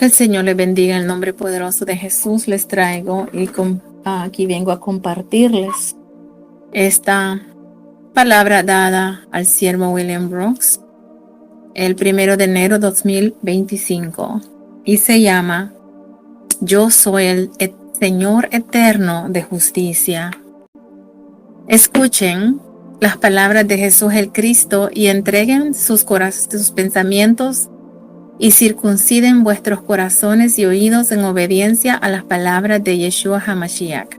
Que el Señor les bendiga en el nombre poderoso de Jesús. Les traigo y aquí vengo a compartirles esta palabra dada al siervo William Brooks el 1 de enero de 2025 y se llama Yo soy el Señor eterno de justicia. Escuchen las palabras de Jesús el Cristo y entreguen sus pensamientos y circunciden vuestros corazones y oídos en obediencia a las palabras de Yeshua HaMashiach.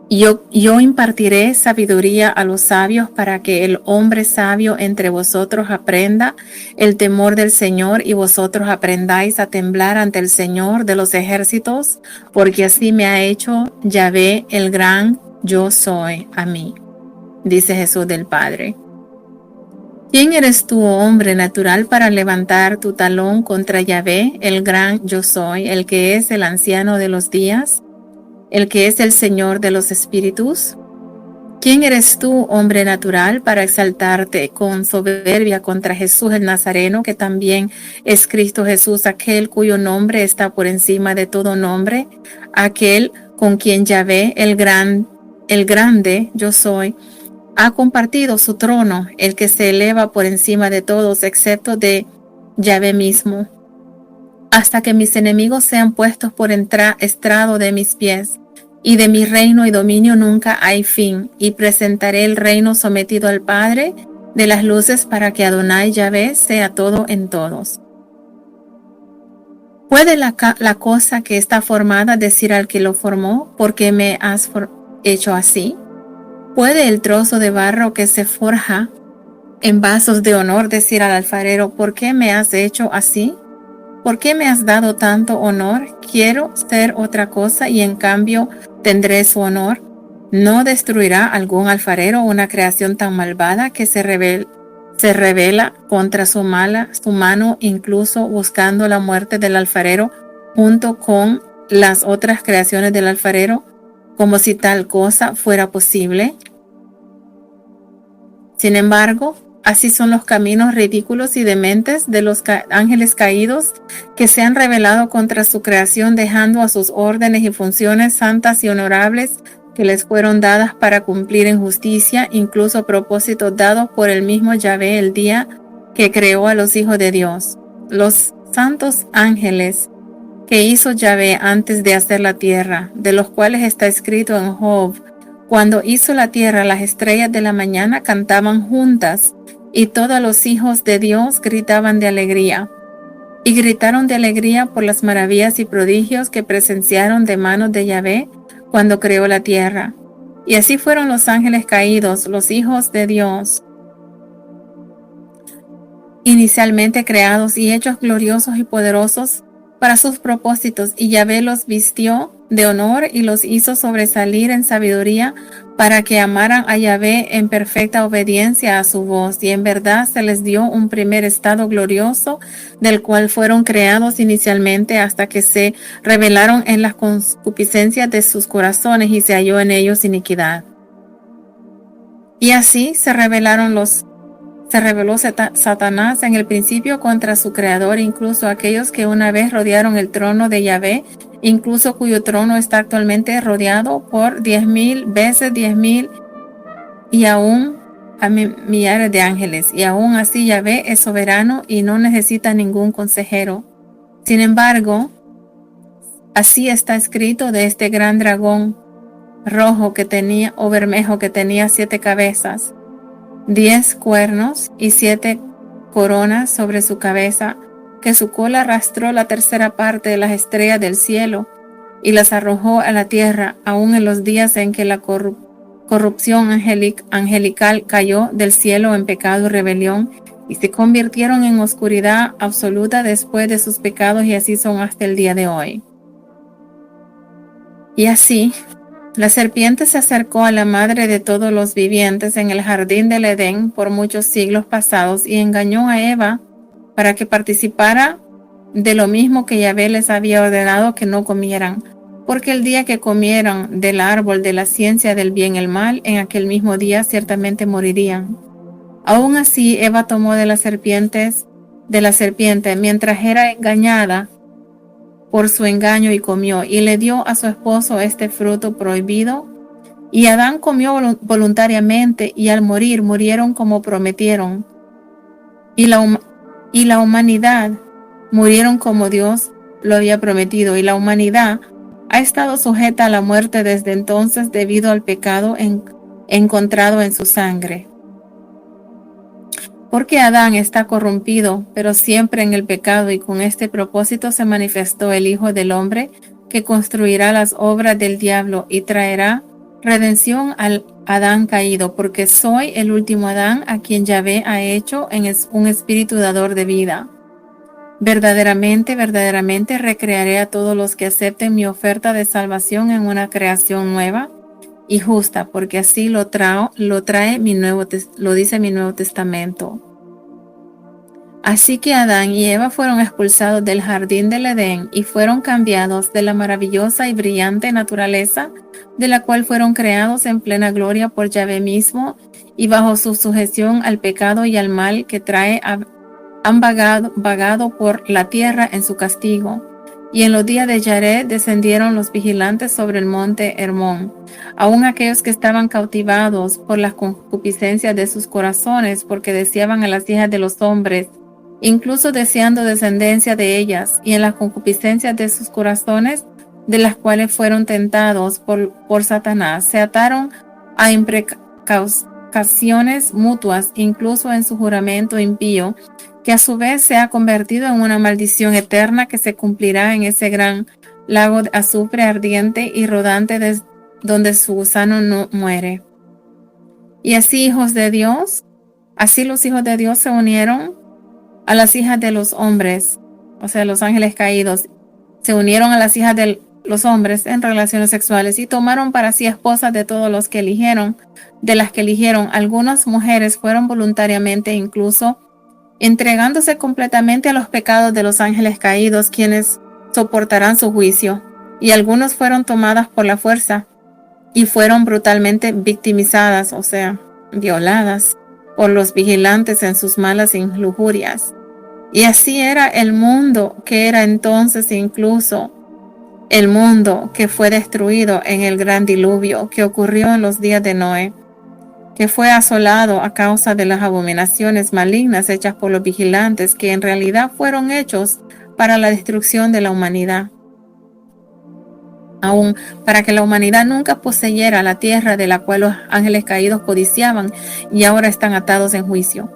Yo impartiré sabiduría a los sabios para que el hombre sabio entre vosotros aprenda el temor del Señor y vosotros aprendáis a temblar ante el Señor de los ejércitos, porque así me ha hecho Yahvé el gran yo soy a mí, dice Jesús del Padre. ¿Quién eres tú, hombre natural, para levantar tu talón contra Yahvé, el gran yo soy, el que es el anciano de los días, el que es el Señor de los espíritus? ¿Quién eres tú, hombre natural, para exaltarte con soberbia contra Jesús el Nazareno, que también es Cristo Jesús, aquel cuyo nombre está por encima de todo nombre, aquel con quien Yahvé, el grande yo soy, ha compartido su trono, el que se eleva por encima de todos, excepto de Yahvé mismo, hasta que mis enemigos sean puestos por estrado de mis pies, y de mi reino y dominio nunca hay fin, y presentaré el reino sometido al Padre de las luces para que Adonai Yahvé sea todo en todos. ¿Puede la cosa que está formada decir al que lo formó, ¿por qué me has hecho así? ¿Puede el trozo de barro que se forja en vasos de honor decir al alfarero, ¿por qué me has hecho así? ¿Por qué me has dado tanto honor? Quiero ser otra cosa y en cambio tendré su honor. ¿No destruirá algún alfarero una creación tan malvada que se revela contra su mano, incluso buscando la muerte del alfarero junto con las otras creaciones del alfarero, como si tal cosa fuera posible? Sin embargo, así son los caminos ridículos y dementes de los ángeles caídos que se han rebelado contra su creación, dejando a sus órdenes y funciones santas y honorables que les fueron dadas para cumplir en justicia, incluso propósitos dados por el mismo Yahvé el día que creó a los hijos de Dios. Los santos ángeles que hizo Yahvé antes de hacer la tierra, de los cuales está escrito en Job: cuando hizo la tierra, las estrellas de la mañana cantaban juntas, y todos los hijos de Dios gritaban de alegría. Y gritaron de alegría por las maravillas y prodigios que presenciaron de manos de Yahvé cuando creó la tierra. Y así fueron los ángeles caídos, los hijos de Dios, inicialmente creados y hechos gloriosos y poderosos para sus propósitos, y Yahvé los vistió de honor y los hizo sobresalir en sabiduría para que amaran a Yahvé en perfecta obediencia a su voz, y en verdad se les dio un primer estado glorioso del cual fueron creados inicialmente hasta que se rebelaron en las concupiscencias de sus corazones y se halló en ellos iniquidad. Y así se reveló Satanás en el principio contra su creador, incluso aquellos que una vez rodearon el trono de Yahvé, incluso cuyo trono está actualmente rodeado por 10,000 veces 10,000 y aún a millares de ángeles. Y aún así Yahvé es soberano y no necesita ningún consejero. Sin embargo, así está escrito de este gran dragón rojo o bermejo que tenía 7 cabezas, 10 cuernos y 7 coronas sobre su cabeza, que su cola arrastró la tercera parte de las estrellas del cielo y las arrojó a la tierra, aún en los días en que la corrupción angelical cayó del cielo en pecado y rebelión, y se convirtieron en oscuridad absoluta después de sus pecados, y así son hasta el día de hoy. Y así, la serpiente se acercó a la madre de todos los vivientes en el jardín del Edén por muchos siglos pasados y engañó a Eva para que participara de lo mismo que Yahvé les había ordenado que no comieran, porque el día que comieran del árbol de la ciencia del bien y el mal, en aquel mismo día ciertamente morirían. Aún así, Eva tomó de la serpiente mientras era engañada por su engaño y comió, y le dio a su esposo este fruto prohibido. Y Adán comió voluntariamente, y al morir murieron como prometieron. Y la humanidad murieron como Dios lo había prometido, y la humanidad ha estado sujeta a la muerte desde entonces debido al pecado encontrado en su sangre. Porque Adán está corrompido, pero siempre en el pecado, y con este propósito se manifestó el Hijo del Hombre, que construirá las obras del diablo y traerá redención al Adán caído, porque soy el último Adán a quien Yahvé ha hecho un espíritu dador de vida. Verdaderamente, verdaderamente recrearé a todos los que acepten mi oferta de salvación en una creación nueva y justa, porque así lo dice mi Nuevo Testamento. Así que Adán y Eva fueron expulsados del jardín del Edén y fueron cambiados de la maravillosa y brillante naturaleza de la cual fueron creados en plena gloria por Yahvé mismo, y bajo su sujeción al pecado y al mal que han vagado por la tierra en su castigo. Y en los días de Yared descendieron los vigilantes sobre el monte Hermón, aun aquellos que estaban cautivados por las concupiscencias de sus corazones, porque deseaban a las hijas de los hombres, incluso deseando descendencia de ellas, y en las concupiscencias de sus corazones, de las cuales fueron tentados por Satanás, se ataron a imprecaciones mutuas, incluso en su juramento impío, que a su vez se ha convertido en una maldición eterna que se cumplirá en ese gran lago de azufre ardiente y rodante donde su gusano no muere. Y así los hijos de Dios se unieron a las hijas de los hombres, o sea, los ángeles caídos, se unieron a las hijas de los hombres en relaciones sexuales y tomaron para sí esposas de todos los que eligieron, de las que eligieron. Algunas mujeres fueron voluntariamente, incluso entregándose completamente a los pecados de los ángeles caídos, quienes soportarán su juicio, y algunos fueron tomadas por la fuerza y fueron brutalmente victimizadas, o sea, violadas por los vigilantes en sus malas injurias. Y así era el mundo que era entonces, incluso el mundo que fue destruido en el gran diluvio que ocurrió en los días de Noé, que fue asolado a causa de las abominaciones malignas hechas por los vigilantes, que en realidad fueron hechos para la destrucción de la humanidad. Aún para que la humanidad nunca poseyera la tierra de la cual los ángeles caídos codiciaban y ahora están atados en juicio.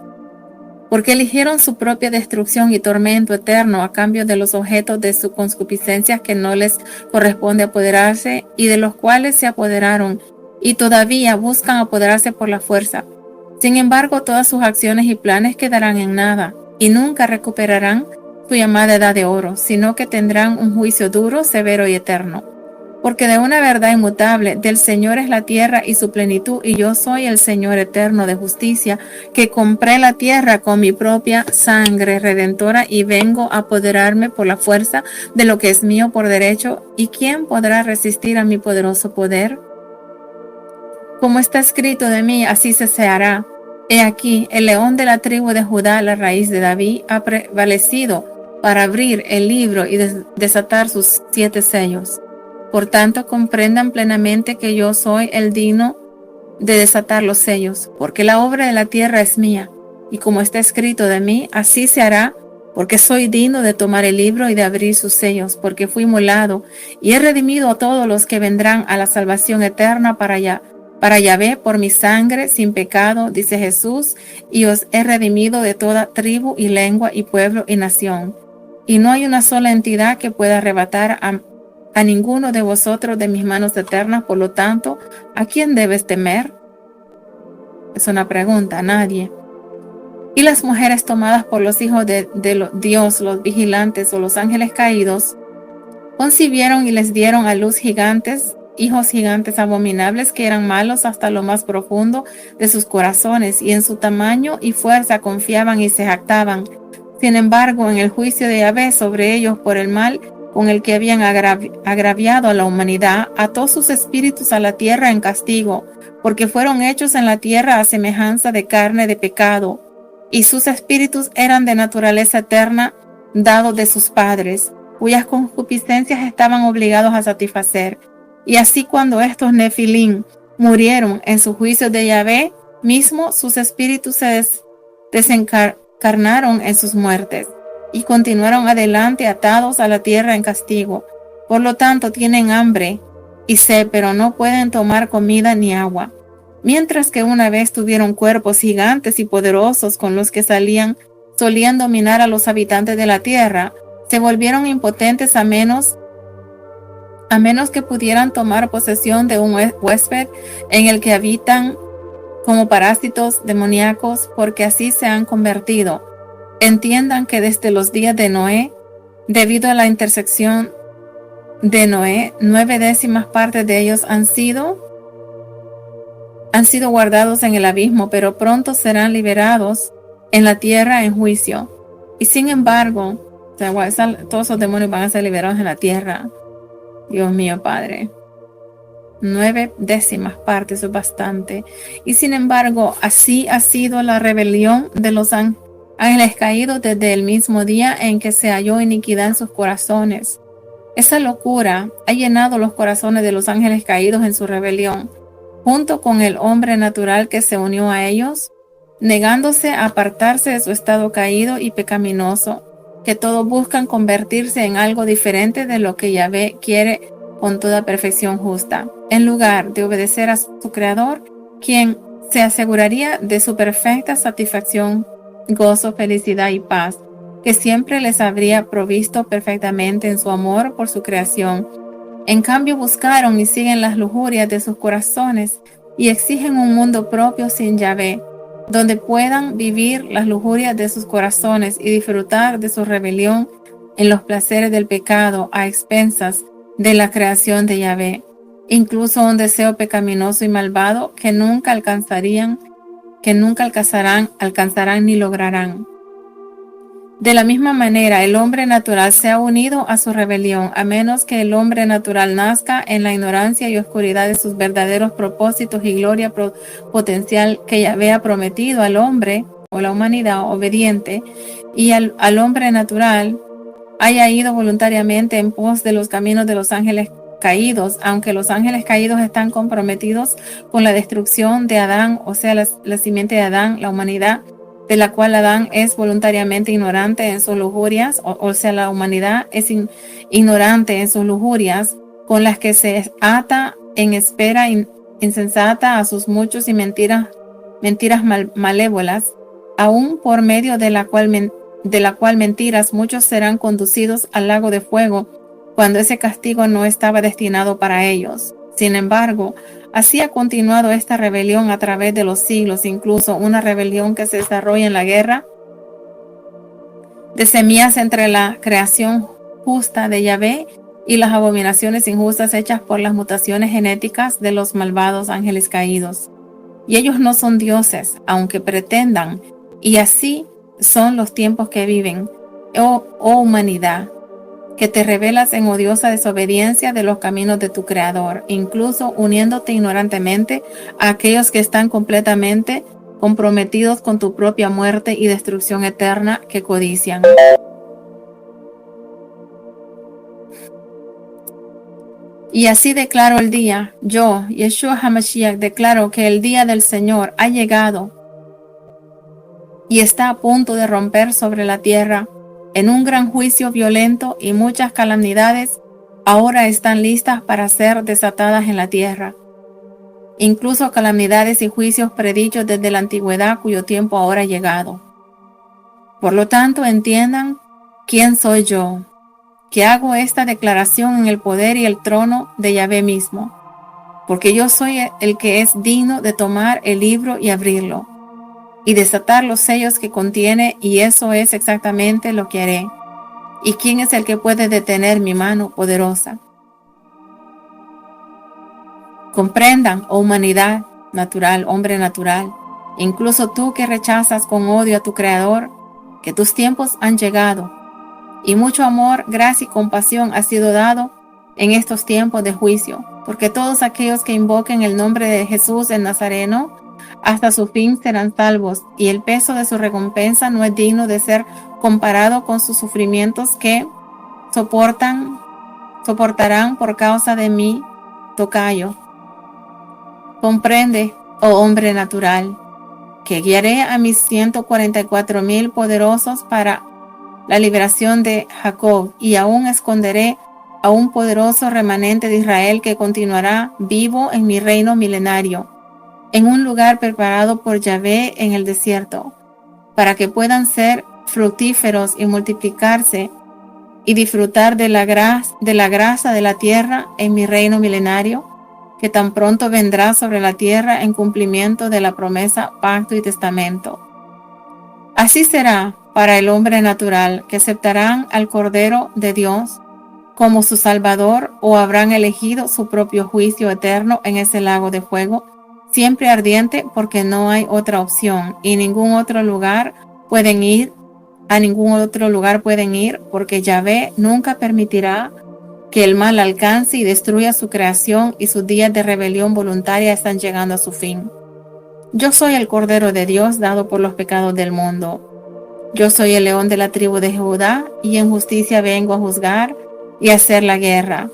Porque eligieron su propia destrucción y tormento eterno a cambio de los objetos de sus concupiscencias que no les corresponde apoderarse y de los cuales se apoderaron y todavía buscan apoderarse por la fuerza. Sin embargo, todas sus acciones y planes quedarán en nada y nunca recuperarán su llamada edad de oro, sino que tendrán un juicio duro, severo y eterno. Porque de una verdad inmutable, del Señor es la tierra y su plenitud, y yo soy el Señor eterno de justicia, que compré la tierra con mi propia sangre redentora y vengo a apoderarme por la fuerza de lo que es mío por derecho. ¿Y quién podrá resistir a mi poderoso poder? Como está escrito de mí, así se hará. He aquí, el león de la tribu de Judá, la raíz de David, ha prevalecido para abrir el libro y desatar sus 7 sellos. Por tanto, comprendan plenamente que yo soy el digno de desatar los sellos, porque la obra de la tierra es mía, y como está escrito de mí, así se hará, porque soy digno de tomar el libro y de abrir sus sellos, porque fui inmolado y he redimido a todos los que vendrán a la salvación eterna para Yahvé por mi sangre sin pecado, dice Jesús, y os he redimido de toda tribu y lengua y pueblo y nación. Y no hay una sola entidad que pueda arrebatar a ninguno de vosotros de mis manos eternas. Por lo tanto, ¿a quién debes temer? Es una pregunta, a nadie. Y las mujeres tomadas por los hijos de Dios, los vigilantes o los ángeles caídos, concibieron y les dieron a luz hijos gigantes abominables, que eran malos hasta lo más profundo de sus corazones, y en su tamaño y fuerza confiaban y se jactaban. Sin embargo, en el juicio de Yahvé sobre ellos por el mal con el que habían agraviado a la humanidad, ató sus espíritus a la tierra en castigo, porque fueron hechos en la tierra a semejanza de carne de pecado, y sus espíritus eran de naturaleza eterna, dados de sus padres, cuyas concupiscencias estaban obligados a satisfacer. Y así cuando estos Nefilim murieron en su juicio de Yahvé mismo, sus espíritus se desencarnaron en sus muertes y continuaron adelante atados a la tierra en castigo. Por lo tanto, tienen hambre y sed, pero no pueden tomar comida ni agua. Mientras que una vez tuvieron cuerpos gigantes y poderosos con los que solían dominar a los habitantes de la tierra, se volvieron impotentes a menos que pudieran tomar posesión de un huésped en el que habitan como parásitos demoníacos, porque así se han convertido. Entiendan que desde los días de Noé, debido a la intersección de Noé, 9/10 partes de ellos han sido guardados en el abismo, pero pronto serán liberados en la tierra en juicio. Y sin embargo, todos esos demonios van a ser liberados en la tierra. Dios mío, Padre. 9/10 partes, eso es bastante. Y sin embargo, así ha sido la rebelión de los ángeles caídos desde el mismo día en que se halló iniquidad en sus corazones. Esa locura ha llenado los corazones de los ángeles caídos en su rebelión, junto con el hombre natural que se unió a ellos, negándose a apartarse de su estado caído y pecaminoso, que todos buscan convertirse en algo diferente de lo que Yahvé quiere con toda perfección justa, en lugar de obedecer a su Creador, quien se aseguraría de su perfecta satisfacción, gozo, felicidad y paz, que siempre les habría provisto perfectamente en su amor por su creación. En cambio, buscaron y siguen las lujurias de sus corazones y exigen un mundo propio sin Yahvé, donde puedan vivir las lujurias de sus corazones y disfrutar de su rebelión en los placeres del pecado a expensas de la creación de Yahvé, incluso un deseo pecaminoso y malvado que nunca alcanzarán ni lograrán. De la misma manera, el hombre natural se ha unido a su rebelión, a menos que el hombre natural nazca en la ignorancia y oscuridad de sus verdaderos propósitos y gloria potencial que Yahvé ha prometido al hombre o la humanidad obediente, y al hombre natural haya ido voluntariamente en pos de los caminos de los ángeles caídos, aunque los ángeles caídos están comprometidos con la destrucción de Adán, o sea, la simiente de Adán, la humanidad, de la cual Adán es voluntariamente ignorante en sus lujurias, o sea, la humanidad es ignorante en sus lujurias, con las que se ata en espera insensata a sus muchos y mentiras malévolas, aún por medio de la cual mentiras muchos serán conducidos al lago de fuego, cuando ese castigo no estaba destinado para ellos. Sin embargo, así ha continuado esta rebelión a través de los siglos, incluso una rebelión que se desarrolla en la guerra de semillas entre la creación justa de Yahvé y las abominaciones injustas hechas por las mutaciones genéticas de los malvados ángeles caídos. Y ellos no son dioses, aunque pretendan, y así son los tiempos que viven, oh humanidad, que te revelas en odiosa desobediencia de los caminos de tu Creador, incluso uniéndote ignorantemente a aquellos que están completamente comprometidos con tu propia muerte y destrucción eterna que codician. Y así declaro el día, yo, Yeshua HaMashiach, declaro que el día del Señor ha llegado y está a punto de romper sobre la tierra en un gran juicio violento, y muchas calamidades ahora están listas para ser desatadas en la tierra. Incluso calamidades y juicios predichos desde la antigüedad, cuyo tiempo ahora ha llegado. Por lo tanto, entiendan quién soy yo, que hago esta declaración en el poder y el trono de Yahvé mismo, porque yo soy el que es digno de tomar el libro y abrirlo, y desatar los sellos que contiene, y eso es exactamente lo que haré. ¿Y quién es el que puede detener mi mano poderosa? Comprendan, oh humanidad natural, hombre natural, incluso tú que rechazas con odio a tu Creador, que tus tiempos han llegado, y mucho amor, gracia y compasión ha sido dado en estos tiempos de juicio, porque todos aquellos que invoquen el nombre de Jesús el Nazareno, hasta su fin serán salvos, y el peso de su recompensa no es digno de ser comparado con sus sufrimientos, que soportarán por causa de mi tocayo. Comprende, oh hombre natural, que guiaré a mis 144,000 poderosos para la liberación de Jacob, y aún esconderé a un poderoso remanente de Israel que continuará vivo en mi reino milenario, en un lugar preparado por Yahvé en el desierto, para que puedan ser fructíferos y multiplicarse y disfrutar de la grasa de la tierra en mi reino milenario, que tan pronto vendrá sobre la tierra en cumplimiento de la promesa, pacto y testamento. Así será para el hombre natural, que aceptarán al Cordero de Dios como su Salvador, o habrán elegido su propio juicio eterno en ese lago de fuego, siempre ardiente, porque no hay otra opción, y a ningún otro lugar pueden ir, porque Yahvé nunca permitirá que el mal alcance y destruya su creación, y sus días de rebelión voluntaria están llegando a su fin. Yo soy el Cordero de Dios dado por los pecados del mundo. Yo soy el león de la tribu de Judá, y en justicia vengo a juzgar y a hacer la guerra.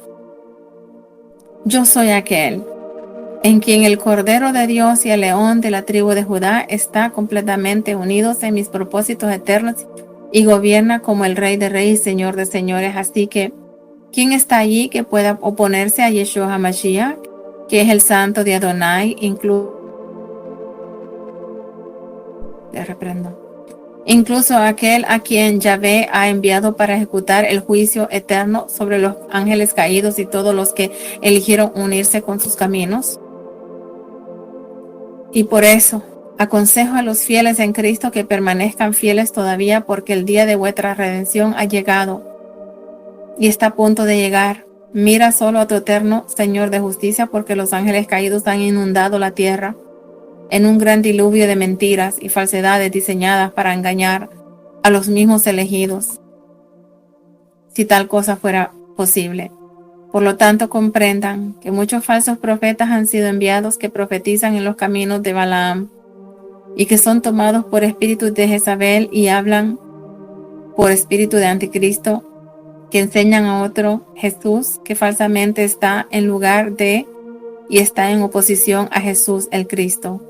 Yo soy aquel en quien el Cordero de Dios y el león de la tribu de Judá está completamente unidos en mis propósitos eternos, y gobierna como el Rey de Reyes y Señor de Señores. Así que, ¿quién está allí que pueda oponerse a Yeshua HaMashiach, que es el Santo de Adonai? Incluso aquel a quien Yahvé ha enviado para ejecutar el juicio eterno sobre los ángeles caídos y todos los que eligieron unirse con sus caminos. Y por eso aconsejo a los fieles en Cristo que permanezcan fieles todavía, porque el día de vuestra redención ha llegado y está a punto de llegar. Mira solo a tu eterno Señor de justicia, porque los ángeles caídos han inundado la tierra en un gran diluvio de mentiras y falsedades diseñadas para engañar a los mismos elegidos, si tal cosa fuera posible. Por lo tanto, comprendan que muchos falsos profetas han sido enviados, que profetizan en los caminos de Balaam, y que son tomados por espíritus de Jezabel y hablan por espíritu de Anticristo, que enseñan a otro Jesús que falsamente está en lugar de y está en oposición a Jesús el Cristo,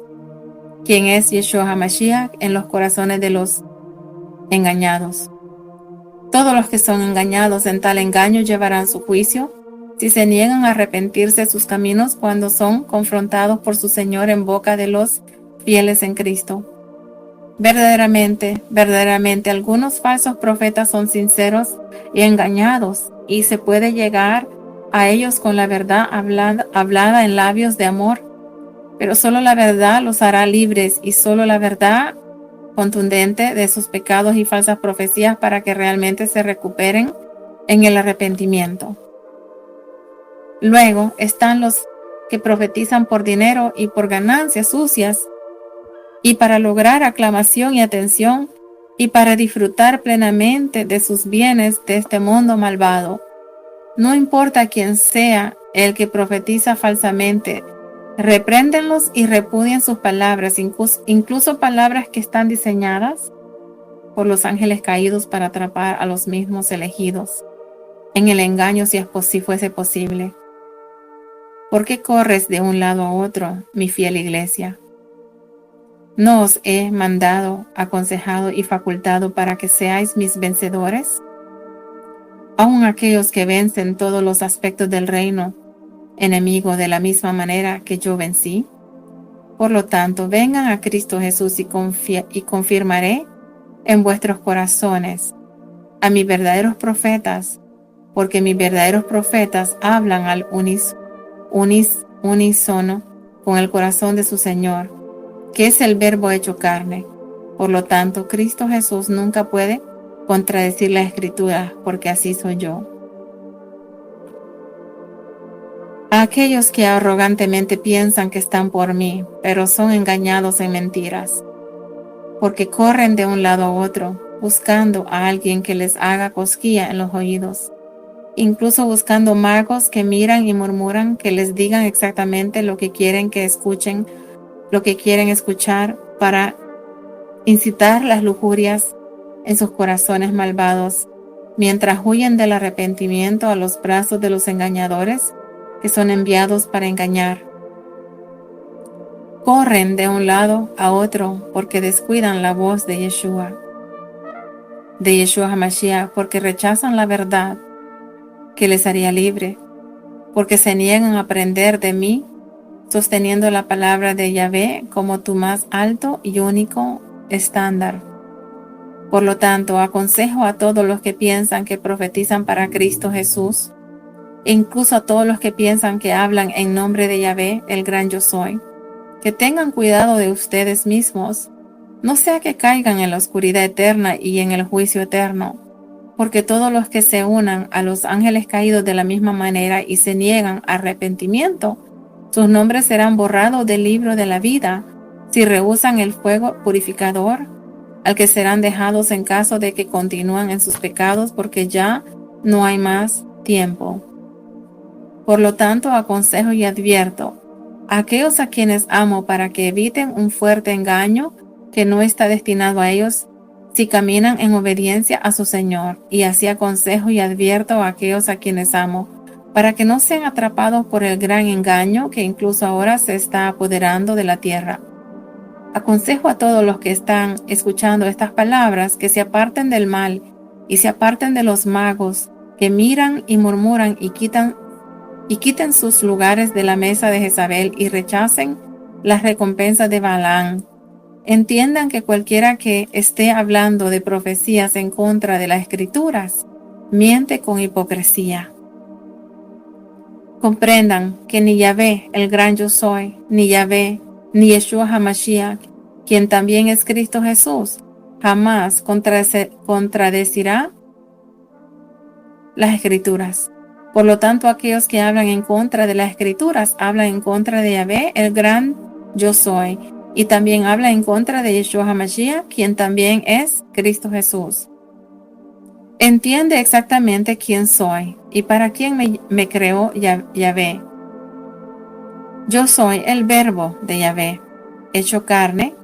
quien es Yeshua HaMashiach, en los corazones de los engañados. Todos los que son engañados en tal engaño llevarán su juicio, si se niegan a arrepentirse de sus caminos cuando son confrontados por su Señor en boca de los fieles en Cristo. Verdaderamente, algunos falsos profetas son sinceros y engañados, y se puede llegar a ellos con la verdad hablada en labios de amor, pero solo la verdad los hará libres, y solo la verdad contundente de sus pecados y falsas profecías, para que realmente se recuperen en el arrepentimiento. Luego están los que profetizan por dinero y por ganancias sucias, y para lograr aclamación y atención, y para disfrutar plenamente de sus bienes de este mundo malvado. No importa quién sea el que profetiza falsamente, repréndenlos y repudien sus palabras, incluso palabras que están diseñadas por los ángeles caídos para atrapar a los mismos elegidos en el engaño, si fuese posible. ¿Por qué corres de un lado a otro, mi fiel iglesia? ¿No os he mandado, aconsejado y facultado para que seáis mis vencedores? Aun aquellos que vencen todos los aspectos del reino enemigo de la misma manera que yo vencí. Por lo tanto, vengan a Cristo Jesús y confirmaré en vuestros corazones a mis verdaderos profetas, porque mis verdaderos profetas hablan al unísono con el corazón de su Señor, que es el Verbo hecho carne. Por lo tanto, Cristo Jesús nunca puede contradecir la Escritura, porque así soy yo. A aquellos que arrogantemente piensan que están por mí, pero son engañados en mentiras, porque corren de un lado a otro, buscando a alguien que les haga cosquilla en los oídos, incluso buscando magos que miran y murmuran, que les digan exactamente lo que quieren que escuchen, lo que quieren escuchar, para incitar las lujurias en sus corazones malvados. mientras huyen del arrepentimiento a los brazos de los engañadores que son enviados para engañar. Corren de un lado a otro porque descuidan la voz de Yeshua HaMashiach, porque rechazan la verdad que les haría libre, porque se niegan a aprender de mí, sosteniendo la palabra de Yahvé como tu más alto y único estándar. Por lo tanto, aconsejo a todos los que piensan que profetizan para Cristo Jesús, incluso a todos los que piensan que hablan en nombre de Yahvé, el gran yo soy, que tengan cuidado de ustedes mismos, no sea que caigan en la oscuridad eterna y en el juicio eterno, porque todos los que se unan a los ángeles caídos de la misma manera y se niegan a arrepentimiento, sus nombres serán borrados del libro de la vida si rehúsan el fuego purificador, al que serán dejados en caso de que continúen en sus pecados, porque ya no hay más tiempo. Por lo tanto, aconsejo y advierto a aquellos a quienes amo para que eviten un fuerte engaño que no está destinado a ellos si caminan en obediencia a su Señor, y así aconsejo y advierto a aquellos a quienes amo para que no sean atrapados por el gran engaño que incluso ahora se está apoderando de la tierra. Aconsejo a todos los que están escuchando estas palabras que se aparten del mal y se aparten de los magos que miran y murmuran y quiten sus lugares de la mesa de Jezabel y rechacen las recompensas de Balaam. Entiendan que cualquiera que esté hablando de profecías en contra de las Escrituras miente con hipocresía. Comprendan que ni Yahvé, el gran yo soy, ni Yahvé, ni Yeshua HaMashiach, quien también es Cristo Jesús, jamás contradecirá las Escrituras. Por lo tanto, aquellos que hablan en contra de las Escrituras hablan en contra de Yahvé, el gran yo soy, y también hablan en contra de Yeshua HaMashiach, quien también es Cristo Jesús. Entiende exactamente quién soy y para quién me creó Yahvé. Yo soy el verbo de Yahvé, hecho carne,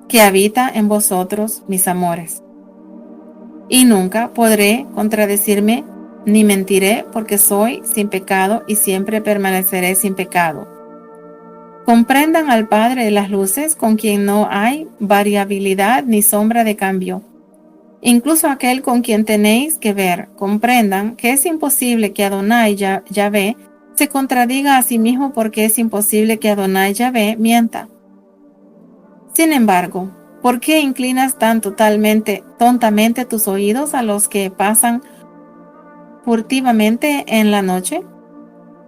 que habita en vosotros, mis amores. Y nunca podré contradecirme ni mentiré, porque soy sin pecado y siempre permaneceré sin pecado. Comprendan al Padre de las luces, con quien no hay variabilidad ni sombra de cambio. Incluso aquel con quien tenéis que ver, comprendan que es imposible que Adonai Yahvé se contradiga a sí mismo, porque es imposible que Adonai Yahvé mienta. Sin embargo, ¿por qué inclinas tan tontamente tus oídos a los que pasan furtivamente en la noche?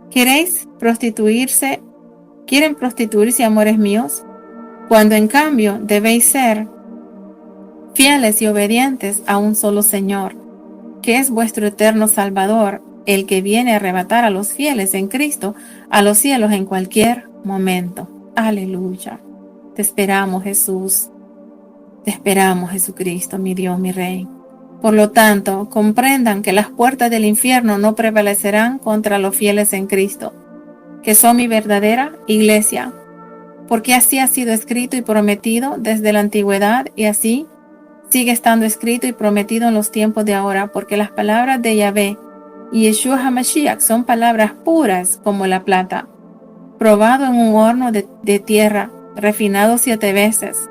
¿Quieren prostituirse, amores míos? Cuando en cambio debéis ser fieles y obedientes a un solo Señor, que es vuestro eterno Salvador, el que viene a arrebatar a los fieles en Cristo a los cielos en cualquier momento. Aleluya. Te esperamos, Jesús. Te esperamos, Jesucristo, mi Dios, mi Rey. Por lo tanto, comprendan que las puertas del infierno no prevalecerán contra los fieles en Cristo, que son mi verdadera iglesia, porque así ha sido escrito y prometido desde la antigüedad, y así sigue estando escrito y prometido en los tiempos de ahora, porque las palabras de Yahvé y Yeshua HaMashiach son palabras puras como la plata, probado en un horno de tierra, refinado 7 veces.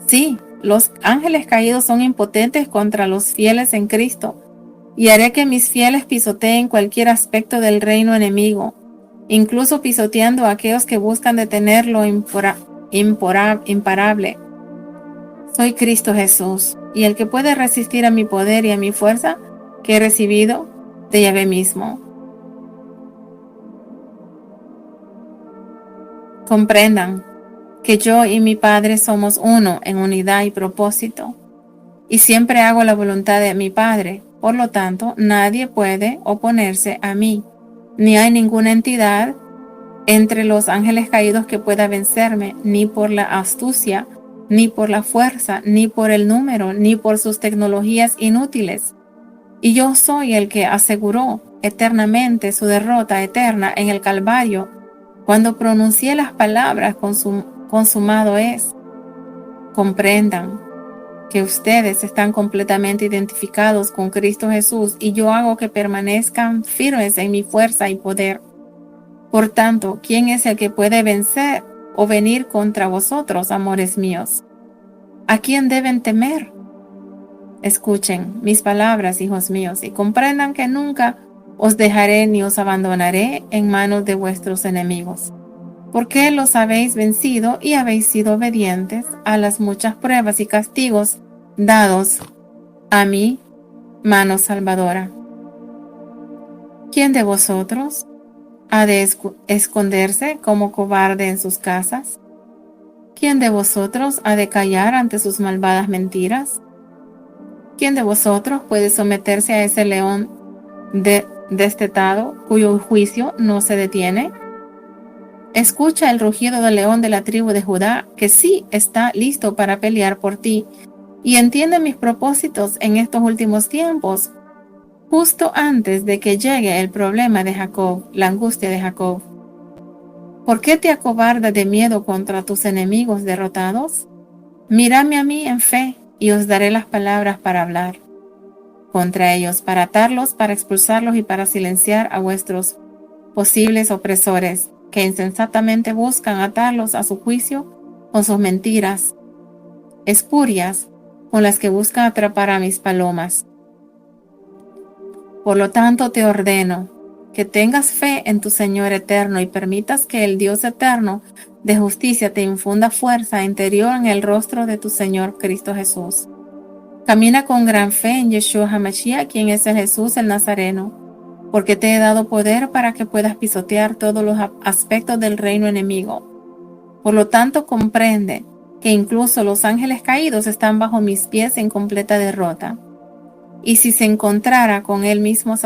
Sí, los ángeles caídos son impotentes contra los fieles en Cristo, y haré que mis fieles pisoteen cualquier aspecto del reino enemigo, incluso pisoteando a aquellos que buscan detener lo imparable. Soy Cristo Jesús, y el que puede resistir a mi poder y a mi fuerza que he recibido de Yahvé mismo. Comprendan que yo y mi Padre somos uno en unidad y propósito, y siempre hago la voluntad de mi Padre. Por lo tanto, nadie puede oponerse a mí, ni hay ninguna entidad entre los ángeles caídos que pueda vencerme, ni por la astucia, ni por la fuerza, ni por el número, ni por sus tecnologías inútiles. Y yo soy el que aseguró eternamente su derrota eterna en el Calvario, cuando pronuncié las palabras consumado es. Comprendan que ustedes están completamente identificados con Cristo Jesús y yo hago que permanezcan firmes en mi fuerza y poder. Por tanto, ¿quién es el que puede vencer o venir contra vosotros, amores míos? ¿A quién deben temer? Escuchen mis palabras, hijos míos, y comprendan que nunca os dejaré ni os abandonaré en manos de vuestros enemigos, porque los habéis vencido y habéis sido obedientes a las muchas pruebas y castigos dados a mi mano salvadora. ¿Quién de vosotros ha de esconderse como cobarde en sus casas? ¿Quién de vosotros ha de callar ante sus malvadas mentiras? ¿Quién de vosotros puede someterse a ese león destetado cuyo juicio no se detiene? Escucha el rugido del león de la tribu de Judá, que sí está listo para pelear por ti, y entiende mis propósitos en estos últimos tiempos, justo antes de que llegue el problema de Jacob, la angustia de Jacob. ¿Por qué te acobardas de miedo contra tus enemigos derrotados? Mírame a mí en fe, y os daré las palabras para hablar contra ellos, para atarlos, para expulsarlos y para silenciar a vuestros posibles opresores, que insensatamente buscan atarlos a su juicio con sus mentiras espurias, con las que buscan atrapar a mis palomas. Por lo tanto, te ordeno que tengas fe en tu Señor eterno y permitas que el Dios eterno de justicia te infunda fuerza interior en el rostro de tu Señor Cristo Jesús. Camina con gran fe en Yeshua HaMashiach, quien es el Jesús el Nazareno, porque te he dado poder para que puedas pisotear todos los aspectos del reino enemigo. Por lo tanto, comprende que incluso los ángeles caídos están bajo mis pies en completa derrota. Y si se encontrara con el mismo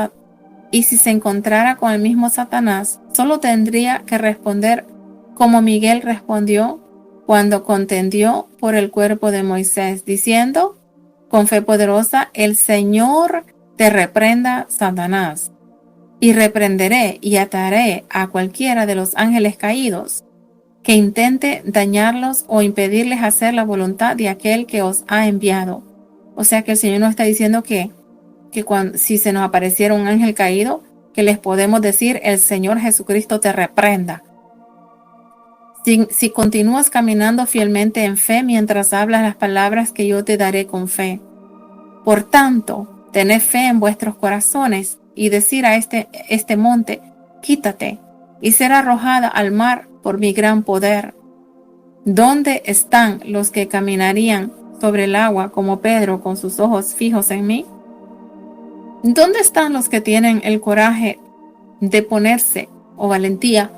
Satanás, solo tendría que responder como Miguel respondió cuando contendió por el cuerpo de Moisés, diciendo con fe poderosa: el Señor te reprenda, Satanás, y reprenderé y ataré a cualquiera de los ángeles caídos que intente dañarlos o impedirles hacer la voluntad de aquel que os ha enviado. O sea que el Señor nos está diciendo que si se nos apareciera un ángel caído, que les podemos decir: el Señor Jesucristo te reprenda. Si continúas caminando fielmente en fe mientras hablas las palabras que yo te daré con fe. Por tanto, tened fe en vuestros corazones y decir a este monte: quítate, y será arrojada al mar por mi gran poder. ¿Dónde están los que caminarían sobre el agua como Pedro con sus ojos fijos en mí? ¿Dónde están los que tienen el coraje de ponerse, o valentía,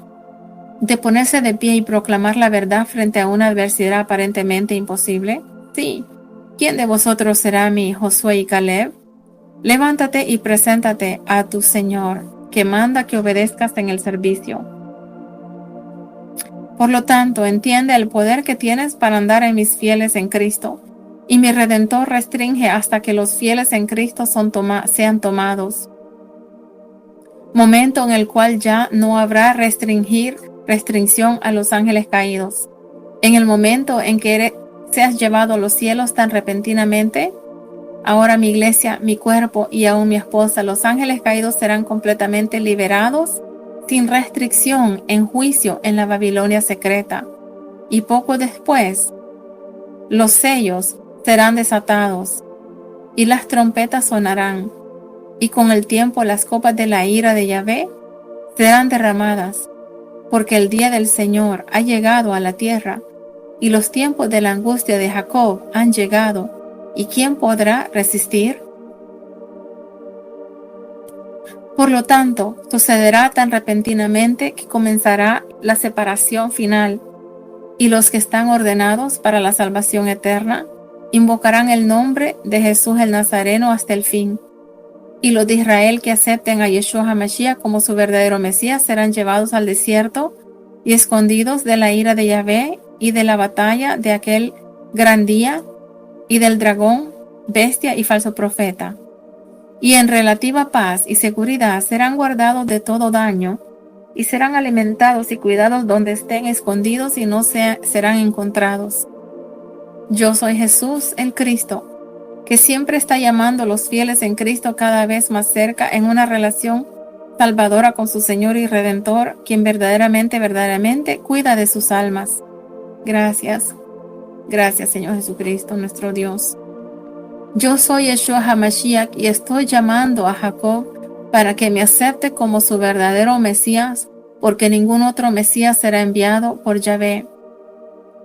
de ponerse de pie y proclamar la verdad frente a una adversidad aparentemente imposible? Sí. ¿Quién de vosotros será mi Josué y Caleb? Levántate y preséntate a tu Señor, que manda que obedezcas en el servicio. Por lo tanto, entiende el poder que tienes para andar en mis fieles en Cristo, y mi Redentor restringe hasta que los fieles en Cristo sean tomados. Momento en el cual ya no habrá restricción a los ángeles caídos. En el momento en que seas llevado a los cielos tan repentinamente, ahora mi iglesia, mi cuerpo y aún mi esposa, los ángeles caídos serán completamente liberados sin restricción en juicio en la Babilonia secreta. Y poco después, los sellos serán desatados y las trompetas sonarán. Y con el tiempo las copas de la ira de Yahvé serán derramadas, porque el día del Señor ha llegado a la tierra, y los tiempos de la angustia de Jacob han llegado, ¿y quién podrá resistir? Por lo tanto, sucederá tan repentinamente que comenzará la separación final, y los que están ordenados para la salvación eterna invocarán el nombre de Jesús el Nazareno hasta el fin. Y los de Israel que acepten a Yeshua HaMashiach como su verdadero Mesías serán llevados al desierto y escondidos de la ira de Yahvé y de la batalla de aquel gran día y del dragón, bestia y falso profeta. Y en relativa paz y seguridad serán guardados de todo daño y serán alimentados y cuidados donde estén escondidos y no serán encontrados. Yo soy Jesús, el Cristo, que siempre está llamando a los fieles en Cristo cada vez más cerca en una relación salvadora con su Señor y Redentor, quien verdaderamente cuida de sus almas. Gracias. Gracias, Señor Jesucristo, nuestro Dios. Yo soy Yeshua HaMashiach y estoy llamando a Jacob para que me acepte como su verdadero Mesías, porque ningún otro Mesías será enviado por Yahvé.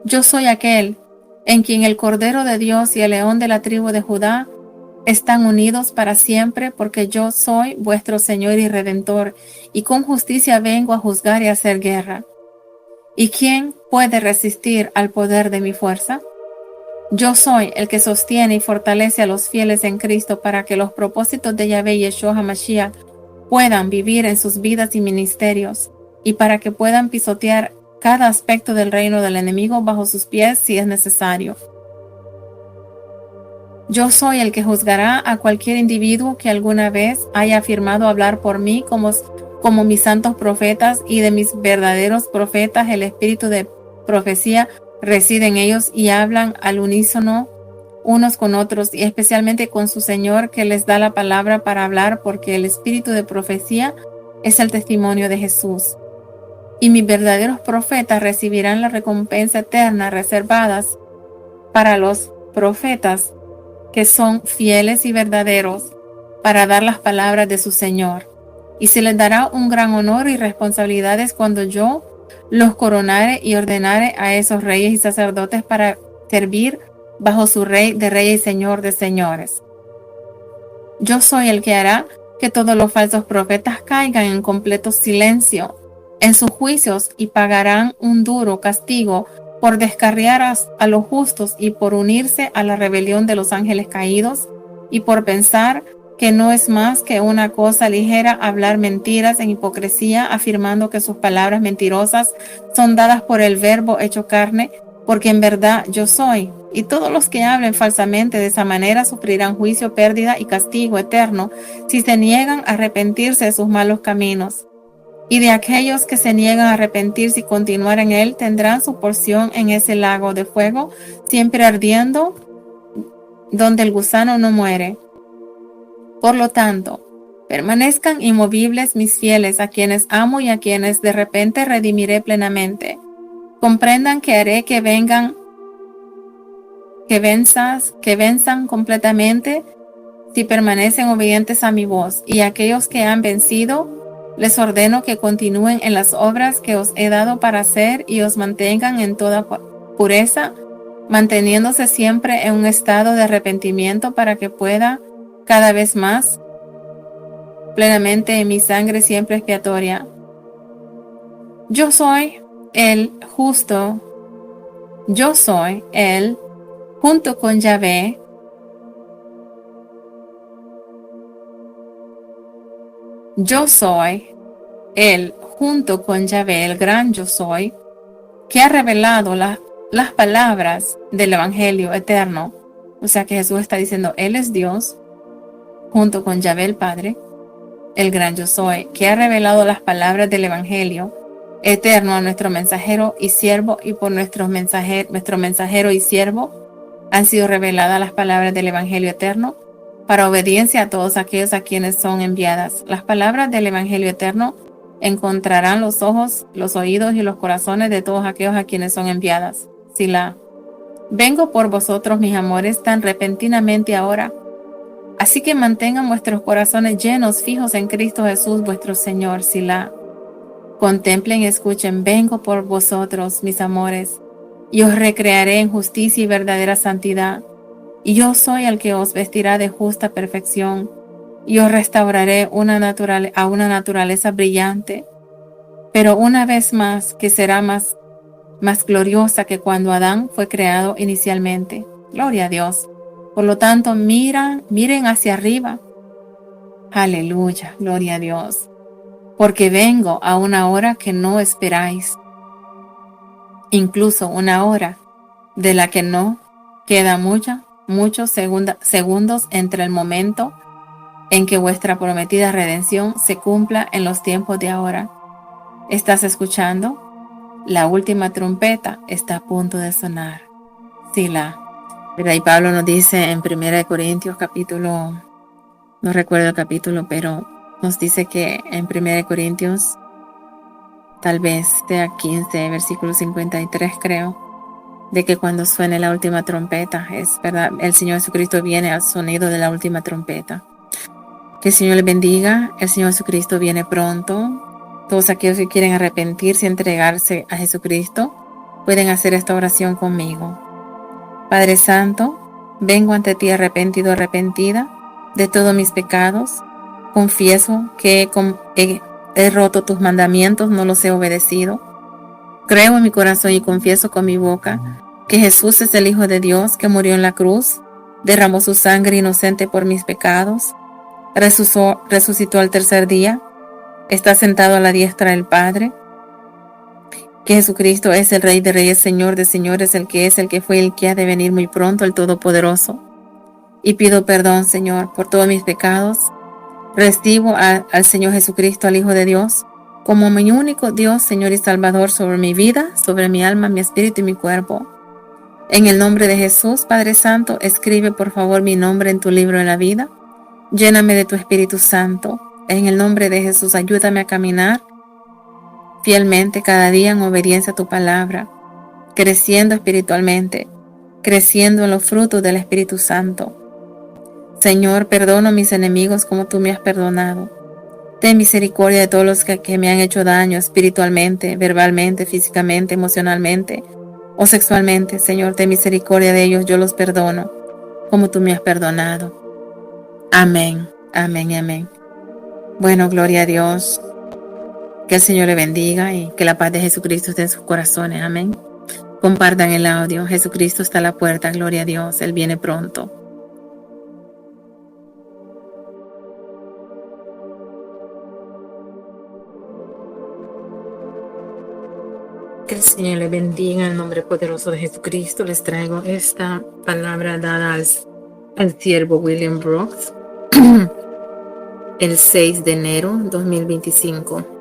Yo soy aquel en quien el Cordero de Dios y el León de la tribu de Judá están unidos para siempre, porque yo soy vuestro Señor y Redentor, y con justicia vengo a juzgar y a hacer guerra. ¿Y quién puede resistir al poder de mi fuerza? Yo soy el que sostiene y fortalece a los fieles en Cristo para que los propósitos de Yahvé y Yeshua HaMashiach puedan vivir en sus vidas y ministerios, y para que puedan pisotear cada aspecto del reino del enemigo bajo sus pies si es necesario. Yo soy el que juzgará a cualquier individuo que alguna vez haya afirmado hablar por mí como mis santos profetas, y de mis verdaderos profetas el espíritu de profecía reside en ellos y hablan al unísono unos con otros, y especialmente con su Señor, que les da la palabra para hablar, porque el espíritu de profecía es el testimonio de Jesús. Y mis verdaderos profetas recibirán la recompensa eterna reservadas para los profetas que son fieles y verdaderos para dar las palabras de su Señor. Y se les dará un gran honor y responsabilidades cuando yo los coronare y ordenare a esos reyes y sacerdotes para servir bajo su Rey de reyes y Señor de señores. Yo soy el que hará que todos los falsos profetas caigan en completo silencio en sus juicios y pagarán un duro castigo por descarriar a los justos y por unirse a la rebelión de los ángeles caídos, y por pensar que no es más que una cosa ligera hablar mentiras en hipocresía, afirmando que sus palabras mentirosas son dadas por el Verbo hecho carne, porque en verdad yo soy. Y todos los que hablen falsamente de esa manera sufrirán juicio, pérdida y castigo eterno si se niegan a arrepentirse de sus malos caminos. Y de aquellos que se niegan a arrepentirse y continuar en él, tendrán su porción en ese lago de fuego, siempre ardiendo, donde el gusano no muere. Por lo tanto, permanezcan inmovibles mis fieles, a quienes amo y a quienes de repente redimiré plenamente. Comprendan que haré que venzan completamente si permanecen obedientes a mi voz, y aquellos que han vencido, les ordeno que continúen en las obras que os he dado para hacer y os mantengan en toda pureza, manteniéndose siempre en un estado de arrepentimiento para que pueda cada vez más plenamente en mi sangre siempre expiatoria. Yo soy el justo, yo soy él, junto con Yahvé, yo soy él, junto con Yahvé, el gran yo soy, que ha revelado las palabras del Evangelio eterno. O sea que Jesús está diciendo, Él es Dios, junto con Yahvé el Padre, el gran yo soy, que ha revelado las palabras del Evangelio eterno a nuestro mensajero y siervo, y por nuestro mensajero y siervo han sido reveladas las palabras del Evangelio eterno, para obediencia a todos aquellos a quienes son enviadas. Las palabras del Evangelio eterno encontrarán los ojos, los oídos y los corazones de todos aquellos a quienes son enviadas. Selah. Vengo por vosotros, mis amores, tan repentinamente ahora. Así que mantengan vuestros corazones llenos, fijos en Cristo Jesús, vuestro Señor. Selah. Contemplen y escuchen, vengo por vosotros, mis amores, y os recrearé en justicia y verdadera santidad. Y yo soy el que os vestirá de justa perfección, y os restauraré a una naturaleza brillante, pero una vez más que será más gloriosa que cuando Adán fue creado inicialmente. Gloria a Dios. Por lo tanto, miren hacia arriba. Aleluya, gloria a Dios. Porque vengo a una hora que no esperáis, incluso una hora de la que no queda muchos segundos entre el momento en que vuestra prometida redención se cumpla en los tiempos de ahora. ¿Estás escuchando? La última trompeta está a punto de sonar. Selah. Pero ahí Pablo nos dice en 1 Corintios capítulo, no recuerdo el capítulo, pero nos dice que en 1 Corintios, tal vez sea 15, versículo 53 creo, de que cuando suene la última trompeta, es verdad, el Señor Jesucristo viene al sonido de la última trompeta. Que el Señor les bendiga, el Señor Jesucristo viene pronto. Todos aquellos que quieren arrepentirse y entregarse a Jesucristo, pueden hacer esta oración conmigo. Padre Santo, vengo ante ti arrepentido, arrepentida de todos mis pecados. Confieso que he roto tus mandamientos, no los he obedecido. Creo en mi corazón y confieso con mi boca que Jesús es el Hijo de Dios que murió en la cruz, derramó su sangre inocente por mis pecados, resucitó al tercer día, está sentado a la diestra del Padre, que Jesucristo es el Rey de Reyes, Señor de Señores, el que es, el que fue, el que ha de venir muy pronto, el Todopoderoso. Y pido perdón, Señor, por todos mis pecados. Recibo al Señor Jesucristo, al Hijo de Dios, como mi único Dios, Señor y Salvador sobre mi vida, sobre mi alma, mi espíritu y mi cuerpo. En el nombre de Jesús, Padre Santo, escribe por favor mi nombre en tu libro de la vida. Lléname de tu Espíritu Santo. En el nombre de Jesús, ayúdame a caminar fielmente cada día en obediencia a tu palabra, creciendo espiritualmente, creciendo en los frutos del Espíritu Santo. Señor, perdono a mis enemigos como tú me has perdonado. Ten misericordia de todos los que me han hecho daño espiritualmente, verbalmente, físicamente, emocionalmente o sexualmente. Señor, ten misericordia de ellos, yo los perdono como tú me has perdonado. Amén, amén y amén. Bueno, gloria a Dios. Que el Señor le bendiga y que la paz de Jesucristo esté en sus corazones. Amén. Compartan el audio. Jesucristo está a la puerta. Gloria a Dios. Él viene pronto. Que el Señor le bendiga en el nombre poderoso de Jesucristo. Les traigo esta palabra dada al siervo William Brooks el 6 de enero 2025.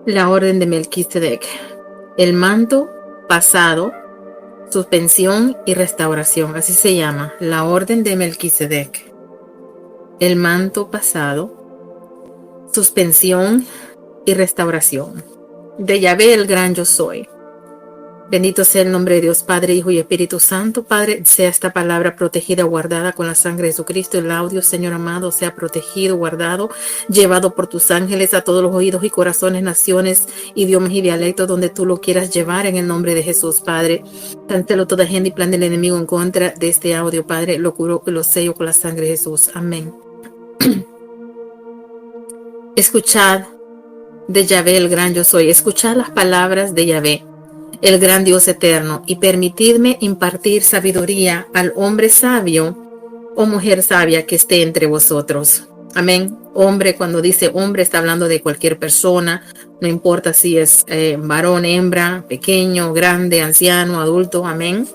La orden de Melquisedec. El manto pasado, suspensión y restauración. Así se llama, la orden de Melquisedec. El manto pasado, suspensión y restauración. De Yahvé el gran yo soy. Bendito sea el nombre de Dios, Padre, Hijo y Espíritu Santo. Padre, sea esta palabra protegida, guardada con la sangre de Jesucristo. El audio, Señor amado, sea protegido, guardado, llevado por tus ángeles a todos los oídos y corazones, naciones, idiomas y dialectos donde tú lo quieras llevar en el nombre de Jesús, Padre. Cancelo toda agenda y plan del enemigo en contra de este audio, Padre. Lo curo y lo sello con la sangre de Jesús. Amén. Escuchad de Yahvé el gran yo soy. Escuchad las palabras de Yahvé, el gran Dios eterno, y permitidme impartir sabiduría al hombre sabio o mujer sabia que esté entre vosotros. Amén. Hombre, cuando dice hombre, está hablando de cualquier persona, no importa si es varón, hembra, pequeño, grande, anciano, adulto. Amén.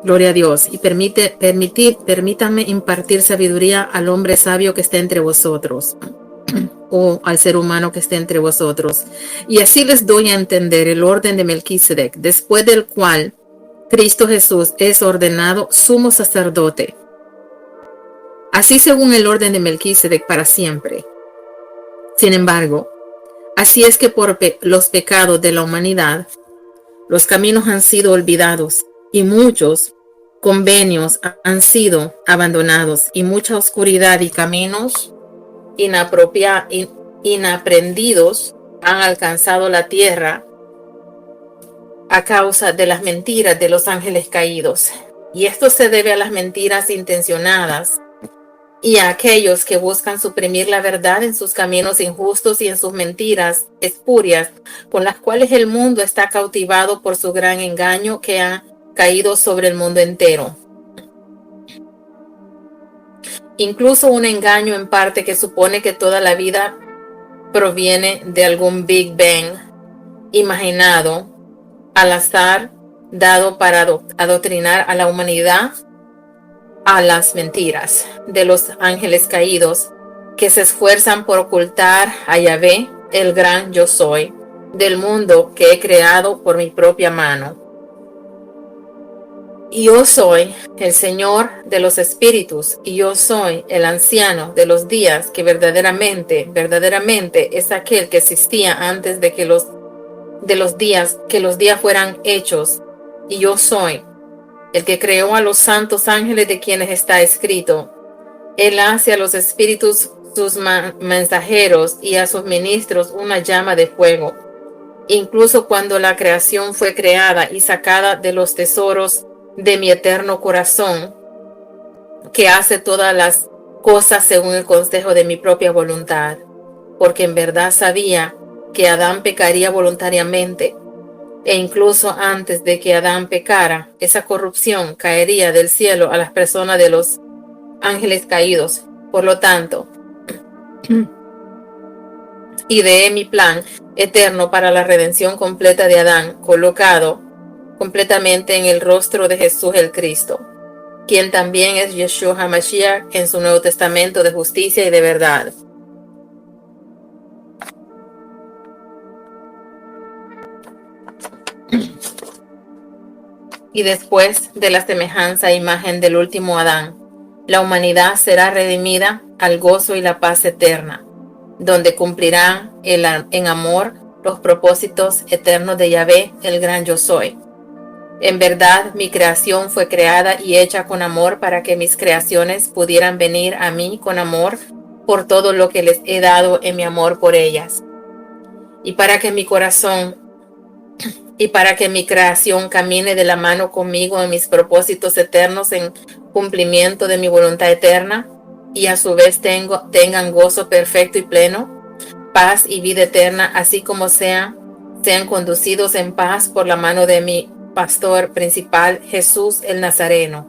Gloria a Dios. Y permítanme impartir sabiduría al hombre sabio que esté entre vosotros, o al ser humano que esté entre vosotros. Y así les doy a entender el orden de Melquisedec, después del cual Cristo Jesús es ordenado sumo sacerdote. Así según el orden de Melquisedec para siempre. Sin embargo, así es que por los pecados de la humanidad, los caminos han sido olvidados y muchos convenios han sido abandonados y mucha oscuridad y caminos inaprendidos han alcanzado la tierra a causa de las mentiras de los ángeles caídos. Y esto se debe a las mentiras intencionadas y a aquellos que buscan suprimir la verdad en sus caminos injustos y en sus mentiras espurias, con las cuales el mundo está cautivado por su gran engaño que ha caído sobre el mundo entero. Incluso un engaño en parte que supone que toda la vida proviene de algún Big Bang imaginado al azar, dado para adoctrinar a la humanidad a las mentiras de los ángeles caídos que se esfuerzan por ocultar a Yahvé, el gran yo soy, del mundo que he creado por mi propia mano. Y yo soy el Señor de los espíritus, y yo soy el anciano de los días, que verdaderamente es aquel que existía antes de los días, que los días fueran hechos. Y yo soy el que creó a los santos ángeles, de quienes está escrito: Él hace a los espíritus sus mensajeros y a sus ministros una llama de fuego. Incluso cuando la creación fue creada y sacada de los tesoros de mi eterno corazón, que hace todas las cosas según el consejo de mi propia voluntad, porque en verdad sabía que Adán pecaría voluntariamente, e incluso antes de que Adán pecara, esa corrupción caería del cielo a las personas de los ángeles caídos. Por lo tanto, ideé mi plan eterno para la redención completa de Adán, colocado completamente en el rostro de Jesús el Cristo, quien también es Yeshua HaMashiach en su Nuevo Testamento de justicia y de verdad. Y después de la semejanza e imagen del último Adán, la humanidad será redimida al gozo y la paz eterna, donde cumplirán en amor los propósitos eternos de Yahvé, el gran Yo Soy. En verdad, mi creación fue creada y hecha con amor para que mis creaciones pudieran venir a mí con amor por todo lo que les he dado en mi amor por ellas. Y para que mi creación camine de la mano conmigo en mis propósitos eternos en cumplimiento de mi voluntad eterna, y a su vez tengan gozo perfecto y pleno, paz y vida eterna, así como sean conducidos en paz por la mano de mi pastor principal, Jesús el Nazareno,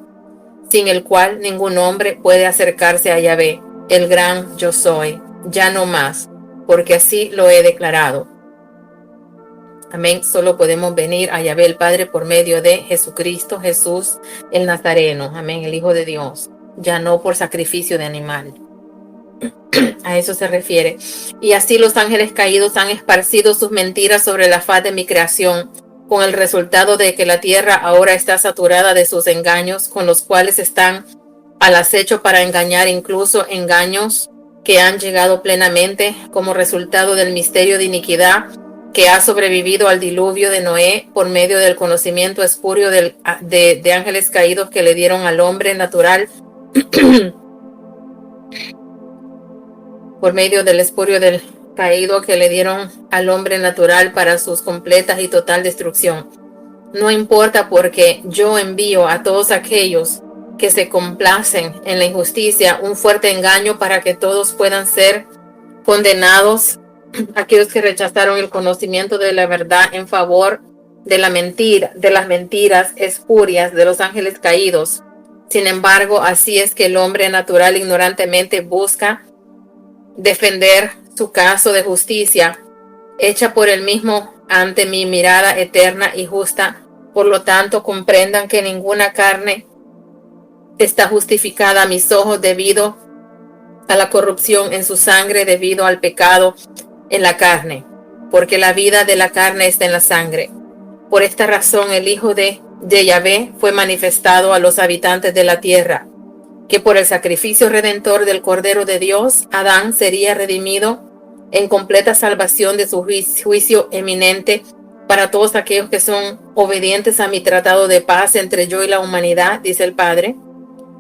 sin el cual ningún hombre puede acercarse a Yahvé, el gran Yo Soy, ya no más, porque así lo he declarado. Amén. Solo podemos venir a Yahvé el Padre por medio de Jesucristo, Jesús el Nazareno. Amén. El Hijo de Dios. Ya no por sacrificio de animal. A eso se refiere. Y así los ángeles caídos han esparcido sus mentiras sobre la faz de mi creación, con el resultado de que la tierra ahora está saturada de sus engaños, con los cuales están al acecho para engañar, incluso engaños que han llegado plenamente como resultado del misterio de iniquidad que ha sobrevivido al diluvio de Noé por medio del conocimiento espurio de ángeles caídos que le dieron al hombre natural por medio del espurio del caído que le dieron al hombre natural para sus completas y total destrucción. No importa, porque yo envío a todos aquellos que se complacen en la injusticia un fuerte engaño para que todos puedan ser condenados, aquellos que rechazaron el conocimiento de la verdad en favor de la mentira, de las mentiras espurias de los ángeles caídos. Sin embargo, así es que el hombre natural ignorantemente busca defender su caso de justicia hecha por él mismo ante mi mirada eterna y justa. Por lo tanto, comprendan que ninguna carne está justificada a mis ojos debido a la corrupción en su sangre, debido al pecado en la carne, porque la vida de la carne está en la sangre. Por esta razón el Hijo de Yahvé fue manifestado a los habitantes de la tierra, que por el sacrificio redentor del Cordero de Dios, Adán sería redimido en completa salvación de su juicio eminente para todos aquellos que son obedientes a mi tratado de paz entre yo y la humanidad, dice el Padre,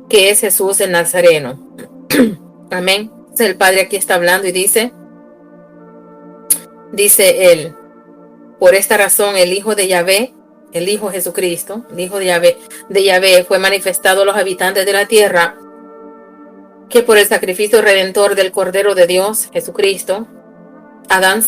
que es Jesús el Nazareno. Amén. El Padre aquí está hablando y dice él: por esta razón el Hijo de Yahvé, el Hijo Jesucristo, el Hijo de Yahvé fue manifestado a los habitantes de la tierra, que por el sacrificio redentor del Cordero de Dios, Jesucristo, Adán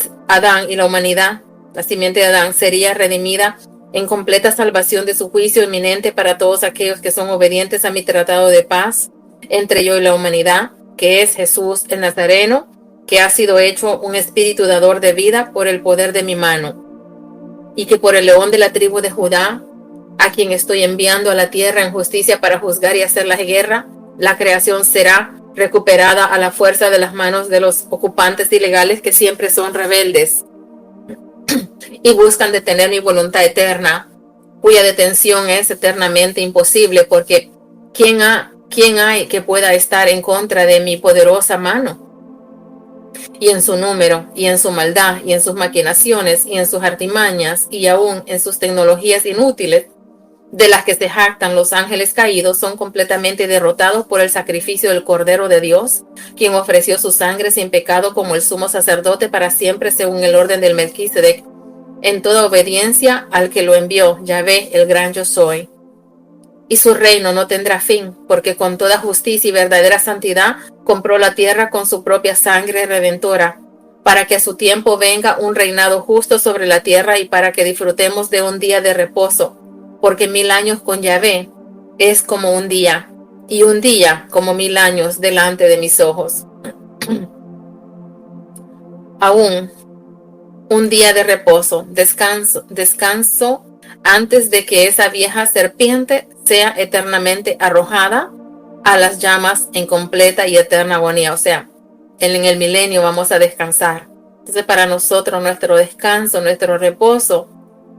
y la humanidad, la simiente de Adán, sería redimida en completa salvación de su juicio inminente para todos aquellos que son obedientes a mi tratado de paz entre yo y la humanidad, que es Jesús el Nazareno, que ha sido hecho un espíritu dador de vida por el poder de mi mano, y que por el león de la tribu de Judá, a quien estoy enviando a la tierra en justicia para juzgar y hacer la guerra, la creación será recuperada a la fuerza de las manos de los ocupantes ilegales que siempre son rebeldes y buscan detener mi voluntad eterna cuya detención es eternamente imposible, porque ¿quién hay que pueda estar en contra de mi poderosa mano? Y en su número, y en su maldad, y en sus maquinaciones, y en sus artimañas, y aún en sus tecnologías inútiles, de las que se jactan los ángeles caídos, son completamente derrotados por el sacrificio del Cordero de Dios, quien ofreció su sangre sin pecado como el sumo sacerdote para siempre según el orden del Melquisedec, en toda obediencia al que lo envió, Yahvé, el gran yo soy. Y su reino no tendrá fin, porque con toda justicia y verdadera santidad compró la tierra con su propia sangre redentora, para que a su tiempo venga un reinado justo sobre la tierra y para que disfrutemos de un día de reposo, porque 1000 años con Yahvé es como un día, y un día como 1000 años delante de mis ojos. Aún un día de reposo, descanso antes de que esa vieja serpiente sea eternamente arrojada a las llamas en completa y eterna agonía. O sea, en el milenio vamos a descansar. Entonces, para nosotros nuestro descanso, nuestro reposo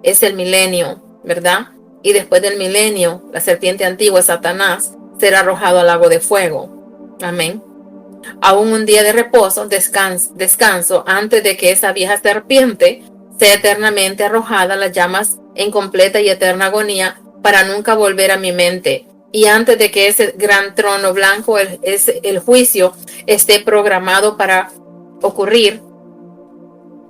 es el milenio, ¿verdad? Y después del milenio, la serpiente antigua, Satanás, será arrojado al lago de fuego. Amén. Aún un día de reposo, descanso antes de que esa vieja serpiente sea eternamente arrojada a las llamas en completa y eterna agonía para nunca volver a mi mente. Y antes de que ese gran trono blanco, el juicio, esté programado para ocurrir.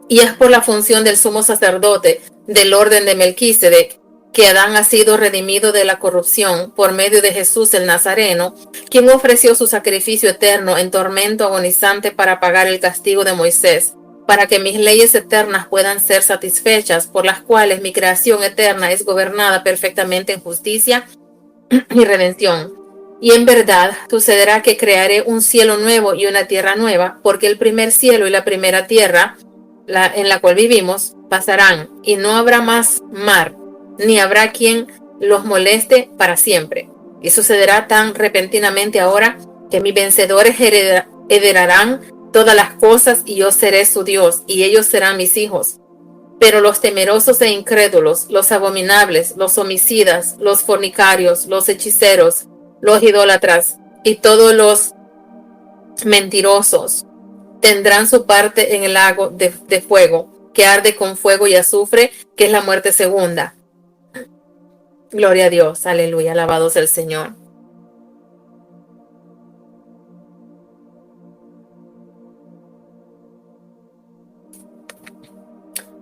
Y es por la función del sumo sacerdote del orden de Melquisedec que Adán ha sido redimido de la corrupción por medio de Jesús el Nazareno, quien ofreció su sacrificio eterno en tormento agonizante para pagar el castigo de Moisés, para que mis leyes eternas puedan ser satisfechas, por las cuales mi creación eterna es gobernada perfectamente en justicia y redención. Y en verdad sucederá que crearé un cielo nuevo y una tierra nueva, porque el primer cielo y la primera tierra, en la cual vivimos, pasarán, y no habrá más mar, ni habrá quien los moleste para siempre. Y sucederá tan repentinamente ahora que mis vencedores heredarán todas las cosas y yo seré su Dios y ellos serán mis hijos. Pero los temerosos e incrédulos, los abominables, los homicidas, los fornicarios, los hechiceros, los idólatras y todos los mentirosos tendrán su parte en el lago de fuego, que arde con fuego y azufre, que es la muerte segunda. Gloria a Dios, aleluya, alabado sea el Señor.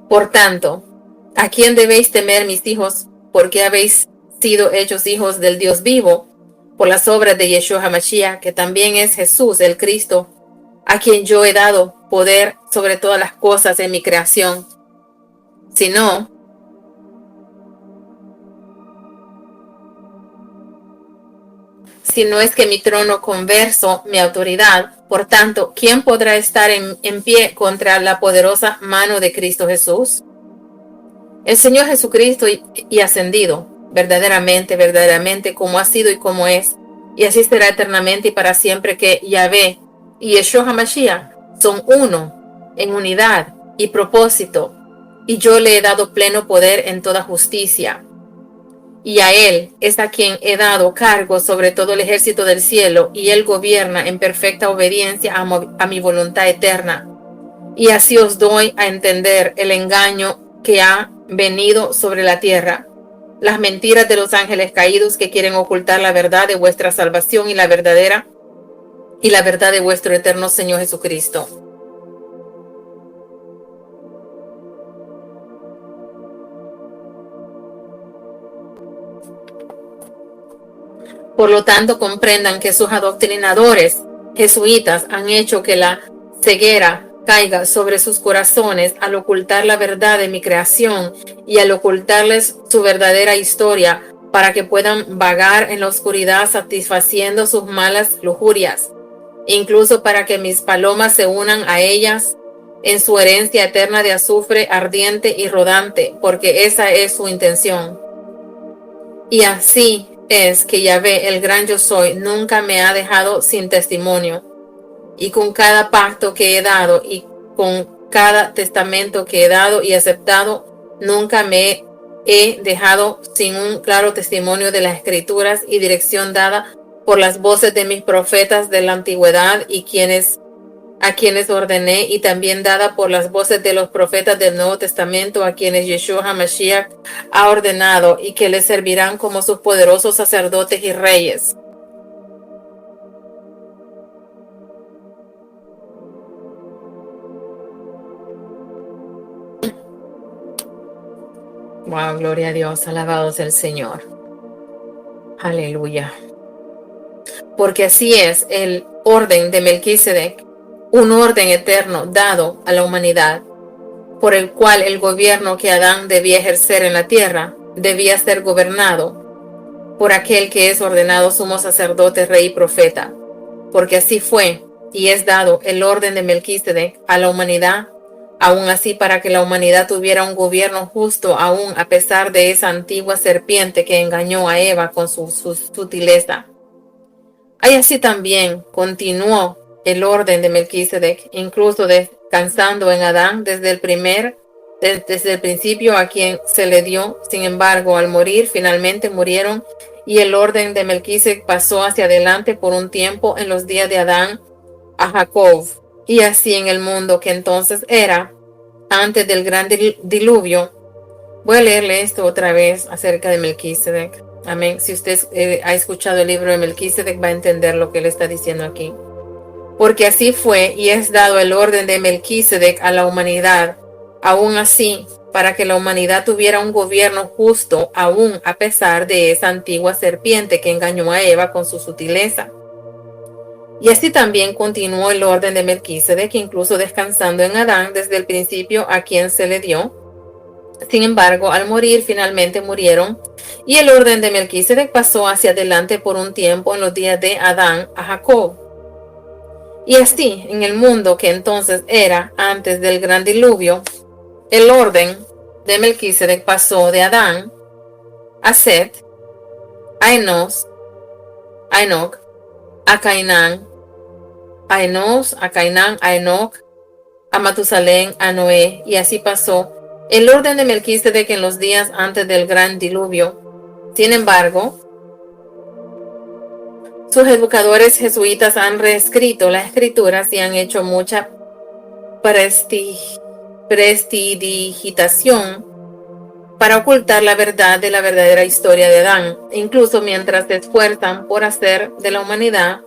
Por tanto, ¿a quién debéis temer, mis hijos? Porque habéis sido hechos hijos del Dios vivo, por las obras de Yeshua HaMashiach, que también es Jesús, el Cristo, a quien yo he dado poder sobre todas las cosas en mi creación. Si no es que mi trono converso mi autoridad. Por tanto, ¿quién podrá estar en pie contra la poderosa mano de Cristo Jesús? El Señor Jesucristo y ascendido, verdaderamente, como ha sido y como es, y así será eternamente y para siempre, que Yahvé y Yeshua HaMashiach son uno, en unidad y propósito, y yo le he dado pleno poder en toda justicia. Y a él es a quien he dado cargo sobre todo el ejército del cielo, y él gobierna en perfecta obediencia a mi voluntad eterna. Y así os doy a entender el engaño que ha venido sobre la tierra, las mentiras de los ángeles caídos que quieren ocultar la verdad de vuestra salvación y la verdad de vuestro eterno Señor Jesucristo. Por lo tanto, comprendan que sus adoctrinadores jesuitas han hecho que la ceguera caiga sobre sus corazones al ocultar la verdad de mi creación y al ocultarles su verdadera historia, para que puedan vagar en la oscuridad satisfaciendo sus malas lujurias, incluso para que mis palomas se unan a ellas en su herencia eterna de azufre ardiente y rodante, porque esa es su intención. Y así es que Yahvé, el gran yo soy, nunca me ha dejado sin testimonio. Y con cada pacto que he dado y con cada testamento que he dado y aceptado, nunca me he he dejado sin un claro testimonio de las escrituras y dirección dada por las voces de mis profetas de la antigüedad y a quienes ordené, y también dada por las voces de los profetas del Nuevo Testamento a quienes Yeshua HaMashiach ha ordenado, y que les servirán como sus poderosos sacerdotes y reyes. Wow, gloria a Dios, alabado sea el Señor. Aleluya. Porque así es el orden de Melquisedec, un orden eterno dado a la humanidad, por el cual el gobierno que Adán debía ejercer en la tierra debía ser gobernado por aquel que es ordenado sumo sacerdote, rey y profeta. Porque así fue y es dado el orden de Melquisedec a la humanidad, aún así para que la humanidad tuviera un gobierno justo, aún a pesar de esa antigua serpiente que engañó a Eva con su sutileza. Y así también continuó el orden de Melquisedec, incluso descansando en Adán desde el principio a quien se le dio. Sin embargo, al morir, finalmente murieron, y el orden de Melquisedec pasó hacia adelante por un tiempo en los días de Adán a Jacob, y así en el mundo que entonces era antes del gran diluvio. Voy a leerle esto otra vez acerca de Melquisedec. Amén. Si usted ha escuchado el libro de Melquisedec, va a entender lo que él está diciendo aquí. Porque así fue y es dado el orden de Melquisedec a la humanidad, aún así, para que la humanidad tuviera un gobierno justo, aún a pesar de esa antigua serpiente que engañó a Eva con su sutileza. Y así también continuó el orden de Melquisedec, incluso descansando en Adán desde el principio a quien se le dio. Sin embargo, al morir, finalmente murieron, y el orden de Melquisedec pasó hacia adelante por un tiempo en los días de Adán a Jacob. Y así, en el mundo que entonces era antes del gran diluvio, el orden de Melquisedec pasó de Adán a Set, a Enos, a Enoc, a Cainán, a Enos, a Cainán, a Enoc, a Matusalén, a Noé, y así pasó el orden de Melquisedec en los días antes del gran diluvio. Sin embargo, sus educadores jesuitas han reescrito las escrituras y han hecho mucha prestidigitación para ocultar la verdad de la verdadera historia de Adán, incluso mientras se esfuerzan por hacer de la humanidad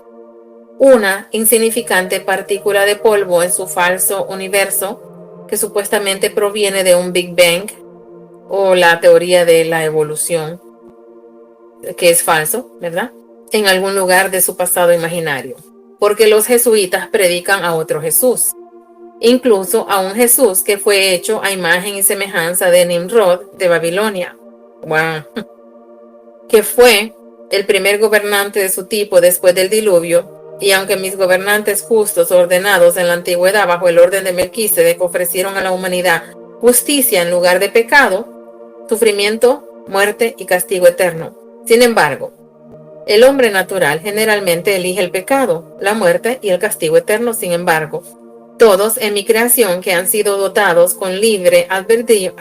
una insignificante partícula de polvo en su falso universo, que supuestamente proviene de un Big Bang o la teoría de la evolución, que es falso, ¿verdad? En algún lugar de su pasado imaginario, porque los jesuitas predican a otro Jesús, incluso a un Jesús que fue hecho a imagen y semejanza de Nimrod de Babilonia, wow, que fue el primer gobernante de su tipo después del diluvio. Y aunque mis gobernantes justos ordenados en la antigüedad bajo el orden de Melquisedec ofrecieron a la humanidad justicia en lugar de pecado, sufrimiento, muerte y castigo eterno. Sin embargo, el hombre natural generalmente elige el pecado, la muerte y el castigo eterno. Sin embargo, todos en mi creación que han sido dotados con libre albedrío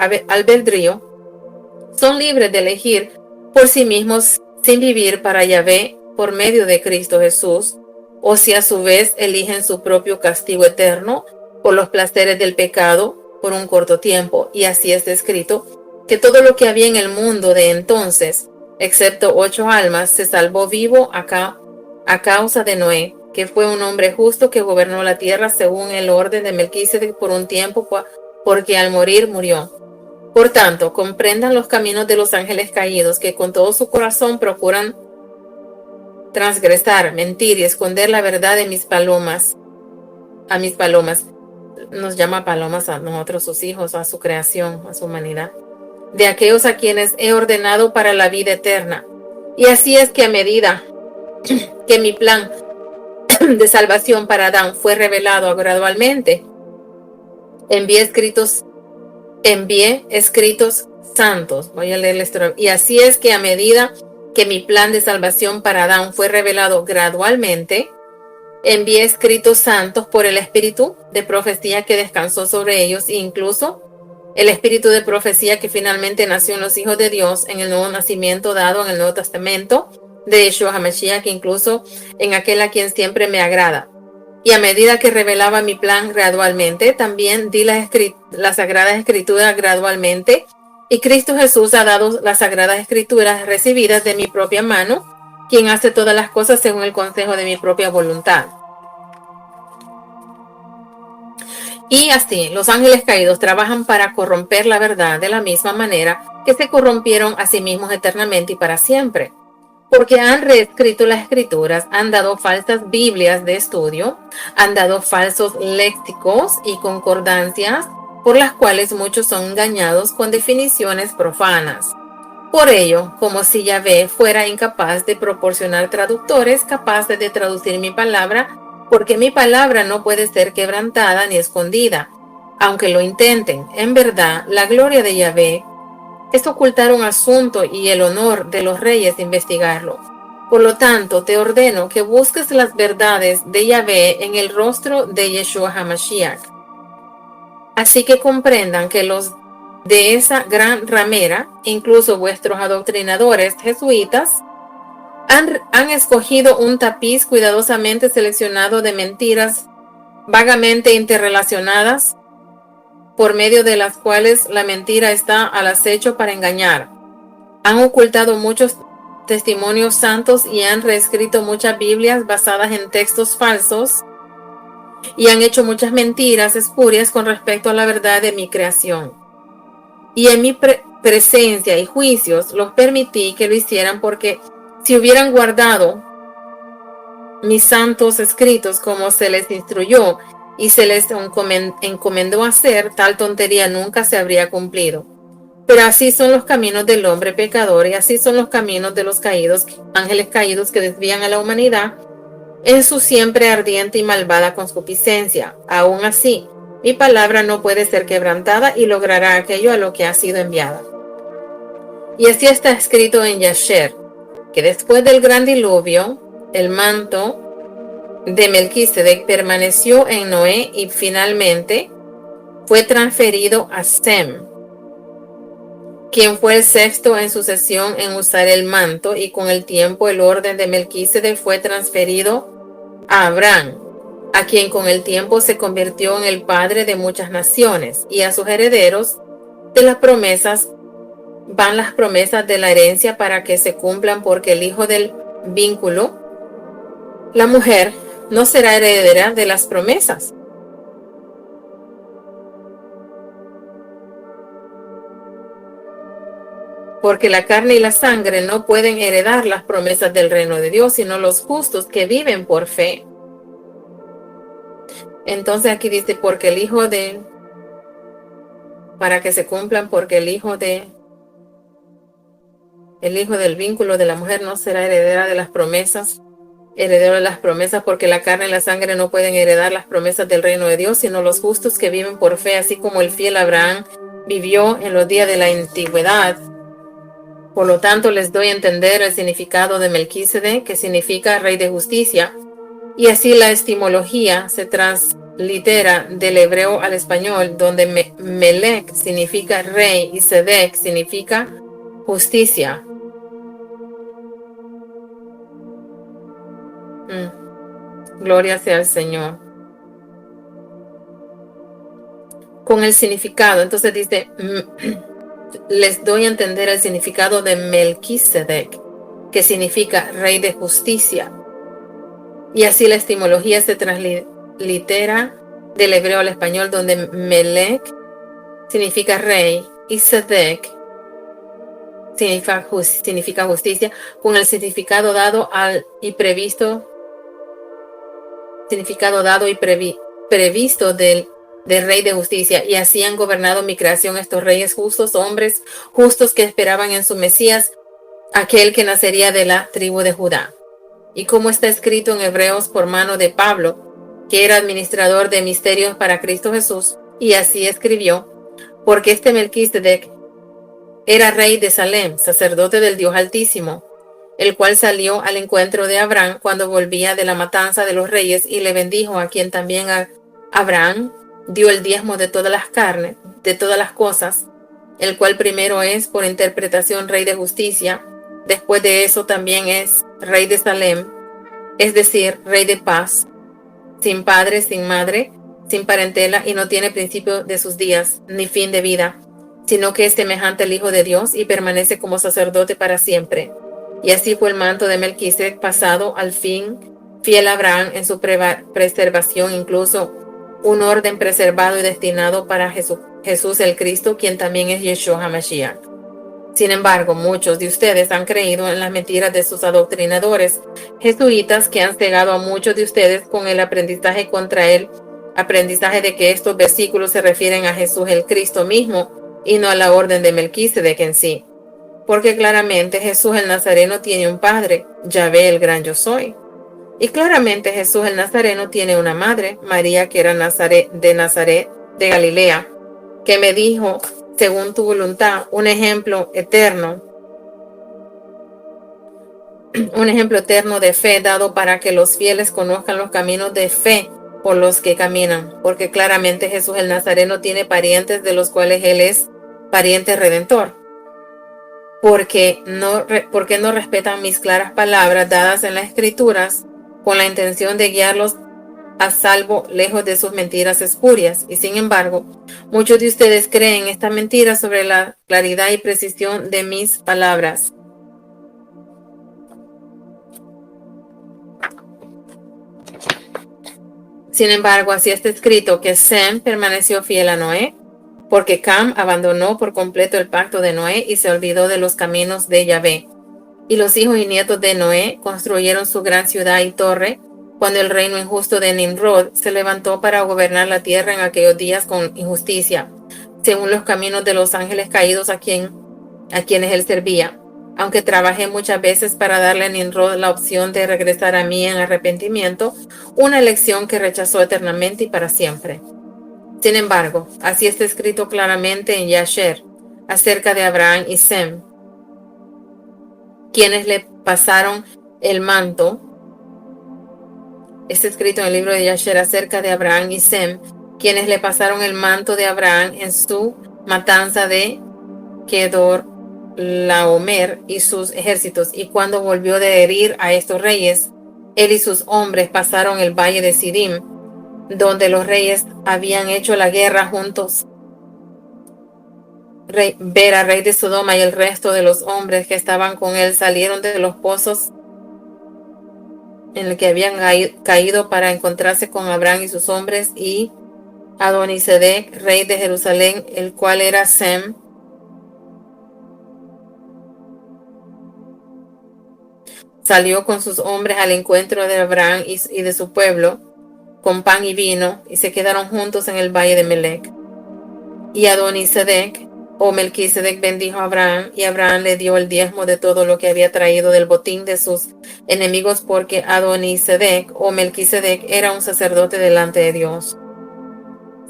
son libres de elegir por sí mismos sin vivir para Yahvé por medio de Cristo Jesús, o si a su vez eligen su propio castigo eterno por los placeres del pecado por un corto tiempo. Y así es escrito que todo lo que había en el mundo de entonces, excepto 8 almas, se salvó vivo a causa de Noé, que fue un hombre justo que gobernó la tierra según el orden de Melquisedec por un tiempo, porque al morir murió. Por tanto, comprendan los caminos de los ángeles caídos, que con todo su corazón procuran transgresar, mentir y esconder la verdad de mis palomas. A mis palomas. Nos llama palomas a nosotros, sus hijos, a su creación, a su humanidad. De aquellos a quienes he ordenado para la vida eterna. Y así es que a medida que mi plan de salvación para Adán fue revelado gradualmente, envié escritos santos. Voy a leer esto. Y así es que a medida que mi plan de salvación para Adán fue revelado gradualmente, envié escritos santos por el Espíritu de profecía que descansó sobre ellos, e incluso El espíritu de profecía que finalmente nació en los hijos de Dios en el nuevo nacimiento dado en el Nuevo Testamento de Yeshua HaMashiach, incluso en aquel a quien siempre me agrada. Y a medida que revelaba mi plan gradualmente, también di las Sagradas Escrituras gradualmente, y Cristo Jesús ha dado las Sagradas Escrituras recibidas de mi propia mano, quien hace todas las cosas según el consejo de mi propia voluntad. Y así, los ángeles caídos trabajan para corromper la verdad de la misma manera que se corrompieron a sí mismos eternamente y para siempre. Porque han reescrito las escrituras, han dado falsas Biblias de estudio, han dado falsos léxicos y concordancias, por las cuales muchos son engañados con definiciones profanas. Por ello, como si Yahvé fuera incapaz de proporcionar traductores capaces de traducir mi palabra, porque mi palabra no puede ser quebrantada ni escondida, aunque lo intenten. En verdad, la gloria de Yahvé es ocultar un asunto y el honor de los reyes investigarlo. Por lo tanto, te ordeno que busques las verdades de Yahvé en el rostro de Yeshua HaMashiach. Así que comprendan que los de esa gran ramera, incluso vuestros adoctrinadores jesuitas, han escogido un tapiz cuidadosamente seleccionado de mentiras vagamente interrelacionadas, por medio de las cuales la mentira está al acecho para engañar. Han ocultado muchos testimonios santos y han reescrito muchas Biblias basadas en textos falsos y han hecho muchas mentiras espurias con respecto a la verdad de mi creación. Y en mi presencia y juicios los permití que lo hicieran, porque si hubieran guardado mis santos escritos como se les instruyó y se les encomendó hacer, tal tontería nunca se habría cumplido. Pero así son los caminos del hombre pecador, y así son los caminos de los ángeles caídos que desvían a la humanidad en su siempre ardiente y malvada concupiscencia. Aún así, mi palabra no puede ser quebrantada y logrará aquello a lo que ha sido enviada. Y así está escrito en Yasher, que después del gran diluvio, el manto de Melquisedec permaneció en Noé y finalmente fue transferido a Sem, quien fue el sexto en sucesión en usar el manto, y con el tiempo el orden de Melquisedec fue transferido a Abraham, a quien con el tiempo se convirtió en el padre de muchas naciones, y a sus herederos de las promesas van las promesas de la herencia para que se cumplan, porque el hijo del vínculo, la mujer, no será heredera de las promesas. Porque la carne y la sangre no pueden heredar las promesas del reino de Dios, sino los justos que viven por fe. Entonces aquí dice, porque el hijo de, para que se cumplan, porque el hijo del vínculo de la mujer no será heredera de las promesas, heredero de las promesas, porque la carne y la sangre no pueden heredar las promesas del reino de Dios, sino los justos que viven por fe, así como el fiel Abraham vivió en los días de la antigüedad. Por lo tanto, les doy a entender el significado de Melquisedec, que significa rey de justicia, y así la etimología se translitera del hebreo al español, donde Melech significa rey y Sedec significa justicia. Gloria sea al Señor. Con el significado, entonces dice, les doy a entender el significado de Melquisedec, que significa rey de justicia. Y así la etimología se translitera del hebreo al español, donde Melech significa rey y Sedec significa justicia, con el significado dado previsto del rey de justicia. Y así han gobernado mi creación estos reyes justos, hombres justos que esperaban en su Mesías, aquel que nacería de la tribu de Judá. Y como está escrito en Hebreos por mano de Pablo, que era administrador de misterios para Cristo Jesús, y así escribió, porque este Melquisedec era rey de Salem, sacerdote del Dios Altísimo, el cual salió al encuentro de Abraham cuando volvía de la matanza de los reyes, y le bendijo, a quien también a Abraham dio el diezmo de todas las carnes, de todas las cosas, el cual primero es por interpretación rey de justicia, después de eso también es rey de Salem, es decir, rey de paz, sin padre, sin madre, sin parentela, y no tiene principio de sus días, ni fin de vida, sino que es semejante al Hijo de Dios y permanece como sacerdote para siempre. Y así fue el manto de Melquisedec pasado al fin, fiel a Abraham en su preservación, incluso un orden preservado y destinado para Jesús el Cristo, quien también es Yeshua HaMashiach. Sin embargo, muchos de ustedes han creído en las mentiras de sus adoctrinadores jesuitas, que han cegado a muchos de ustedes con el aprendizaje contra él, aprendizaje de que estos versículos se refieren a Jesús el Cristo mismo y no a la orden de Melquisedec en sí. Porque claramente Jesús el Nazareno tiene un padre, Yahvé el gran yo soy. Y claramente Jesús el Nazareno tiene una madre, María, que era Nazaret de Galilea, que me dijo, según tu voluntad, un ejemplo eterno de fe dado para que los fieles conozcan los caminos de fe por los que caminan, porque claramente Jesús el Nazareno tiene parientes de los cuales él es pariente redentor. Porque no respetan mis claras palabras dadas en las Escrituras con la intención de guiarlos a salvo lejos de sus mentiras espurias. Y sin embargo, muchos de ustedes creen esta mentira sobre la claridad y precisión de mis palabras. Sin embargo, así está escrito que Sem permaneció fiel a Noé, porque Cam abandonó por completo el pacto de Noé y se olvidó de los caminos de Yahvé. Y los hijos y nietos de Noé construyeron su gran ciudad y torre, cuando el reino injusto de Nimrod se levantó para gobernar la tierra en aquellos días con injusticia, según los caminos de los ángeles caídos a quienes él servía. Aunque trabajé muchas veces para darle a Nimrod la opción de regresar a mí en arrepentimiento, una elección que rechazó eternamente y para siempre. Sin embargo, así está escrito claramente en Yasher, acerca de Abraham y Sem, quienes le pasaron el manto. Está escrito en el libro de Yasher acerca de Abraham y Sem, quienes le pasaron el manto de Abraham en su matanza de Kedorlaomer y sus ejércitos. Y cuando volvió de herir a estos reyes, él y sus hombres pasaron el valle de Sidim, donde los reyes habían hecho la guerra juntos. Vera, rey de Sodoma, y el resto de los hombres que estaban con él salieron de los pozos en el que habían caído para encontrarse con Abraham y sus hombres, y Adonisedec, rey de Jerusalén, el cual era Sem, salió con sus hombres al encuentro de Abraham y de su pueblo, con pan y vino, y se quedaron juntos en el valle de Melec. Y Adonisedec, o Melquisedec, bendijo a Abraham, y Abraham le dio el diezmo de todo lo que había traído del botín de sus enemigos, porque Adonisedec, o Melquisedec, era un sacerdote delante de Dios.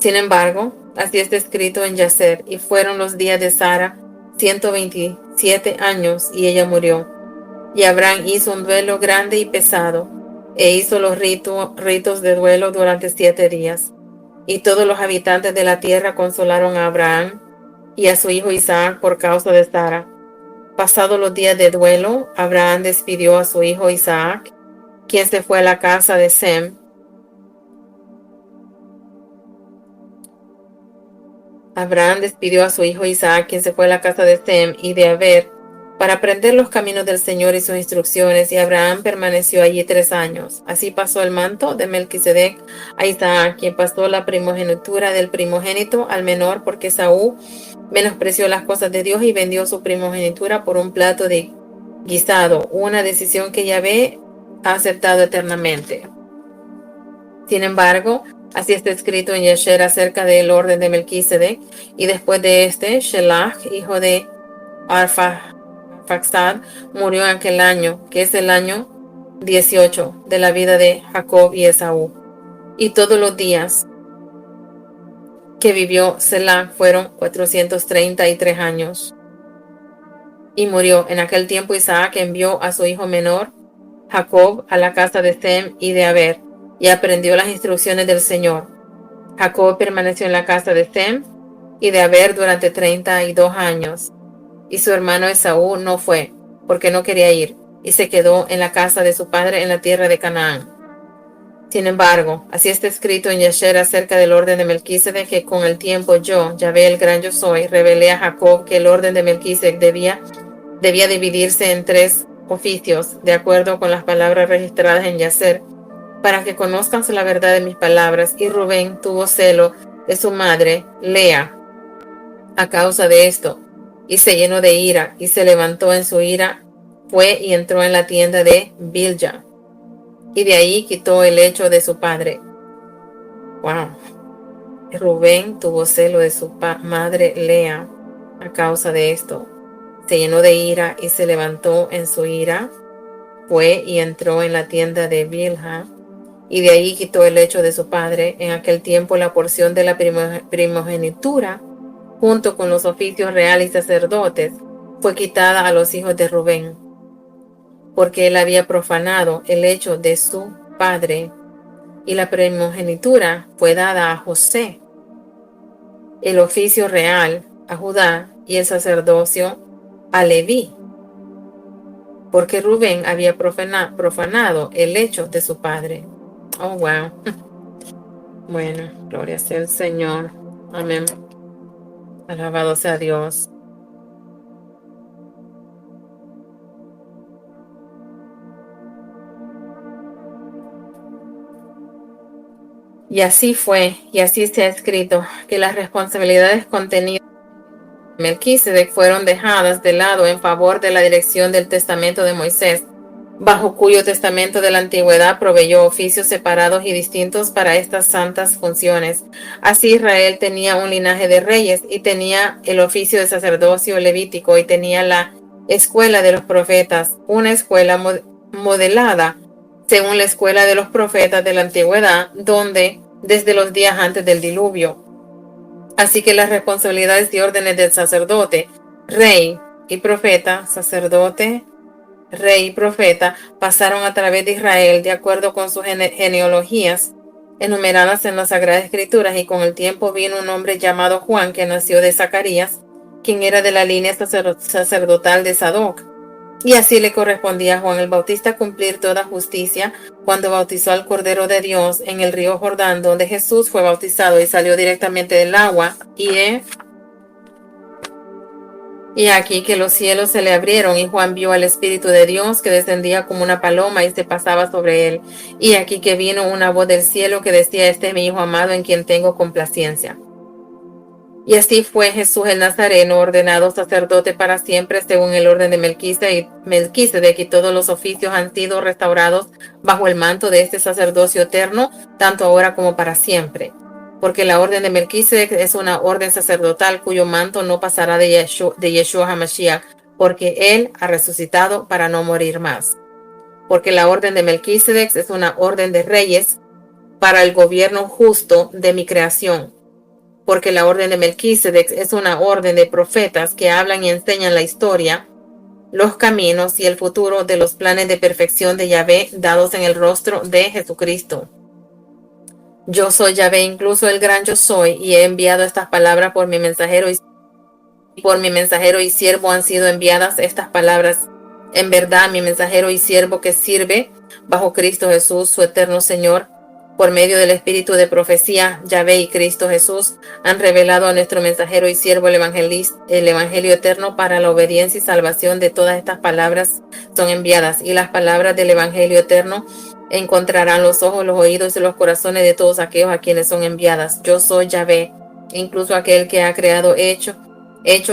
Sin embargo, así está escrito en Yaser, y fueron los días de Sara 127 años, y ella murió. Y Abraham hizo un duelo grande y pesado, e hizo los ritos de duelo durante 7 días. Y todos los habitantes de la tierra consolaron a Abraham y a su hijo Isaac por causa de Sara. Pasados los días de duelo, Abraham despidió a su hijo Isaac, quien se fue a la casa de Sem. Abraham despidió a su hijo Isaac, quien se fue a la casa de Sem y de Aver, para aprender los caminos del Señor y sus instrucciones, y Abraham permaneció allí 3 años. Así pasó el manto de Melquisedec a Isaac, quien pasó la primogenitura del primogénito al menor, porque Saúl menospreció las cosas de Dios y vendió su primogenitura por un plato de guisado, una decisión que Yahvé ha aceptado eternamente. Sin embargo, así está escrito en Yasher acerca del orden de Melquisedec, y después de Shelach, hijo de Arfaxad, murió en aquel año, que es el año 18 de la vida de Jacob y Esaú. Y todos los días que vivió Selah fueron 433 años. Y murió. En aquel tiempo Isaac envió a su hijo menor, Jacob, a la casa de Sem y de Aver, y aprendió las instrucciones del Señor. Jacob permaneció en la casa de Sem y de Aber durante 32 años, y su hermano Esaú no fue, porque no quería ir, y se quedó en la casa de su padre en la tierra de Canaán. Sin embargo, así está escrito en Yasher acerca del orden de Melquisedec, que con el tiempo yo, Yahvé el gran yo soy, revelé a Jacob que el orden de Melquisedec debía dividirse en 3 oficios, de acuerdo con las palabras registradas en Yasher, para que conozcan la verdad de mis palabras. Y Rubén tuvo celo de su madre, Lea, a causa de esto, y se llenó de ira, y se levantó en su ira, fue y entró en la tienda de Bilja, y de ahí quitó el lecho de su padre. Wow. Rubén tuvo celo de su madre Lea a causa de esto. Se llenó de ira y se levantó en su ira, fue y entró en la tienda de Bilha, y de ahí quitó el lecho de su padre. En aquel tiempo la porción de la primogenitura, junto con los oficios reales y sacerdotes, fue quitada a los hijos de Rubén, porque él había profanado el lecho de su padre, y la primogenitura fue dada a José, el oficio real a Judá y el sacerdocio a Leví, porque Rubén había profanado el lecho de su padre. Oh, wow. Bueno, gloria sea el Señor. Amén. Alabado sea Dios. Y así fue, y así se ha escrito, que las responsabilidades contenidas en Melquisedec fueron dejadas de lado en favor de la dirección del testamento de Moisés, bajo cuyo testamento de la antigüedad proveyó oficios separados y distintos para estas santas funciones. Así Israel tenía un linaje de reyes, y tenía el oficio de sacerdocio levítico, y tenía la escuela de los profetas, una escuela modelada según la escuela de los profetas de la antigüedad, donde desde los días antes del diluvio. Así que las responsabilidades y órdenes del sacerdote, rey y profeta, sacerdote, rey y profeta, pasaron a través de Israel de acuerdo con sus genealogías enumeradas en las Sagradas Escrituras, y con el tiempo vino un hombre llamado Juan, que nació de Zacarías, quien era de la línea sacerdotal de Sadoc. Y así le correspondía a Juan el Bautista cumplir toda justicia cuando bautizó al Cordero de Dios en el río Jordán, donde Jesús fue bautizado y salió directamente del agua. Y aquí que los cielos se le abrieron, y Juan vio al Espíritu de Dios que descendía como una paloma y se pasaba sobre él. Y aquí que vino una voz del cielo que decía: este es mi Hijo amado, en quien tengo complacencia. Y así fue Jesús el Nazareno ordenado sacerdote para siempre según el orden de Melquisedec, y todos los oficios han sido restaurados bajo el manto de este sacerdocio eterno, tanto ahora como para siempre. Porque la orden de Melquisedec es una orden sacerdotal cuyo manto no pasará de Yeshua HaMashiach, porque él ha resucitado para no morir más. Porque la orden de Melquisedec es una orden de reyes para el gobierno justo de mi creación. Porque la orden de Melquisedec es una orden de profetas que hablan y enseñan la historia, los caminos y el futuro de los planes de perfección de Yahvé dados en el rostro de Jesucristo. Yo soy Yahvé, incluso el gran yo soy, y he enviado estas palabras por mi mensajero, y siervo han sido enviadas estas palabras. En verdad, mi mensajero y siervo que sirve bajo Cristo Jesús, su eterno Señor, por medio del espíritu de profecía, Yahvé y Cristo Jesús han revelado a nuestro mensajero y siervo el evangelio eterno para la obediencia y salvación de todas estas palabras son enviadas, y las palabras del evangelio eterno encontrarán los ojos, los oídos y los corazones de todos aquellos a quienes son enviadas. Yo soy Yahvé, incluso aquel que ha creado, hecho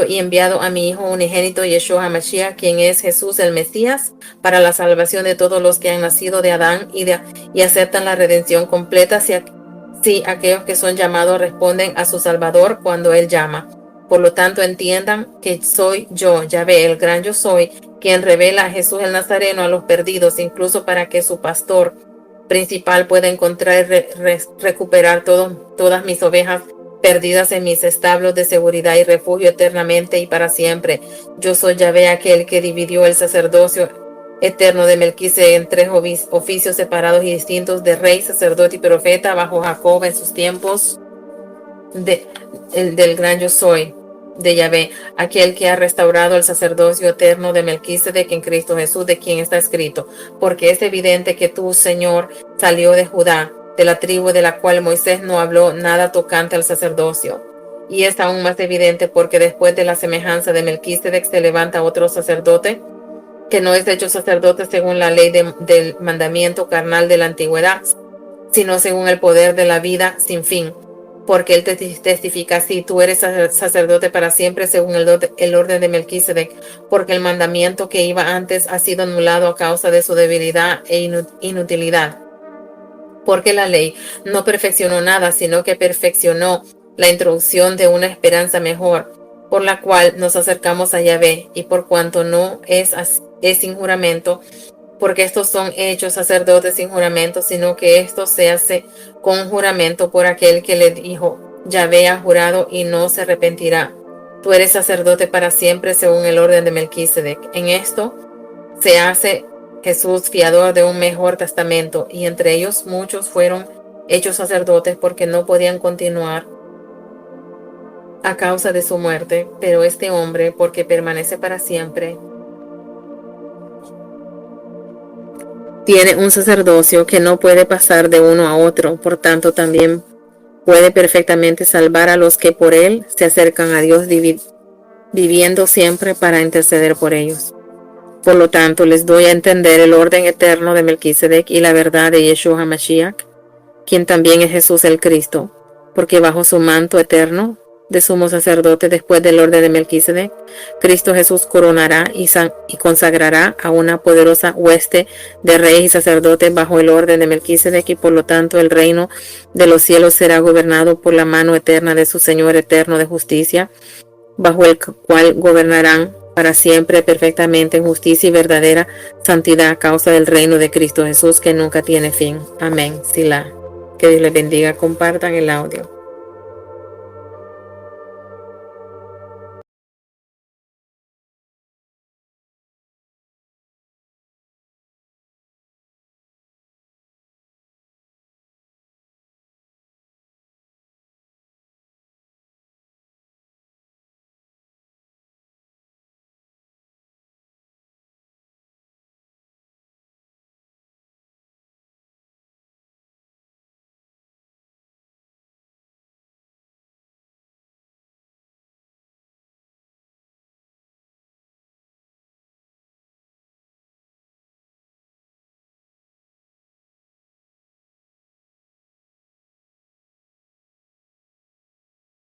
y enviado a mi Hijo unigénito Yeshua HaMashiach, quien es Jesús el Mesías, para la salvación de todos los que han nacido de Adán y aceptan la redención completa si aquellos que son llamados responden a su Salvador cuando Él llama. Por lo tanto, entiendan que soy yo, Yahvé, el gran yo soy, quien revela a Jesús el Nazareno a los perdidos, incluso para que su pastor principal pueda encontrar y recuperar todas mis ovejas perdidas en mis establos de seguridad y refugio eternamente y para siempre. Yo soy Yahvé, aquel que dividió el sacerdocio eterno de Melquisedec en 3 oficios separados y distintos, de rey, sacerdote y profeta, bajo Jacob en sus tiempos del gran yo soy de Yahvé, aquel que ha restaurado el sacerdocio eterno de Melquisedec en Cristo Jesús, de quien está escrito, porque es evidente que tú, Señor, salió de Judá, de la tribu de la cual Moisés no habló nada tocante al sacerdocio. Y es aún más evidente porque después de la semejanza de Melquisedec se levanta otro sacerdote, que no es hecho sacerdote según la ley del mandamiento carnal de la antigüedad, sino según el poder de la vida sin fin. Porque él te testifica así: tú eres sacerdote para siempre según el orden de Melquisedec, porque el mandamiento que iba antes ha sido anulado a causa de su debilidad e inutilidad. Porque la ley no perfeccionó nada, sino que perfeccionó la introducción de una esperanza mejor, por la cual nos acercamos a Yahvé, y por cuanto no es sin juramento, porque estos son hechos sacerdotes sin juramento, sino que esto se hace con juramento por aquel que le dijo: Yahvé ha jurado y no se arrepentirá. Tú eres sacerdote para siempre según el orden de Melquisedec. En esto se hace Jesús fiador de un mejor testamento, y entre ellos muchos fueron hechos sacerdotes porque no podían continuar a causa de su muerte, pero este hombre, porque permanece para siempre, tiene un sacerdocio que no puede pasar de uno a otro, por tanto también puede perfectamente salvar a los que por él se acercan a Dios, viviendo siempre para interceder por ellos. Por lo tanto, les doy a entender el orden eterno de Melquisedec y la verdad de Yeshua HaMashiach, quien también es Jesús el Cristo, porque bajo su manto eterno de sumo sacerdote después del orden de Melquisedec, Cristo Jesús coronará y consagrará a una poderosa hueste de reyes y sacerdotes bajo el orden de Melquisedec, y por lo tanto el reino de los cielos será gobernado por la mano eterna de su Señor eterno de justicia, bajo el cual gobernarán para siempre perfectamente en justicia y verdadera santidad a causa del reino de Cristo Jesús que nunca tiene fin. Amén. Silá. Que Dios les bendiga. Compartan el audio.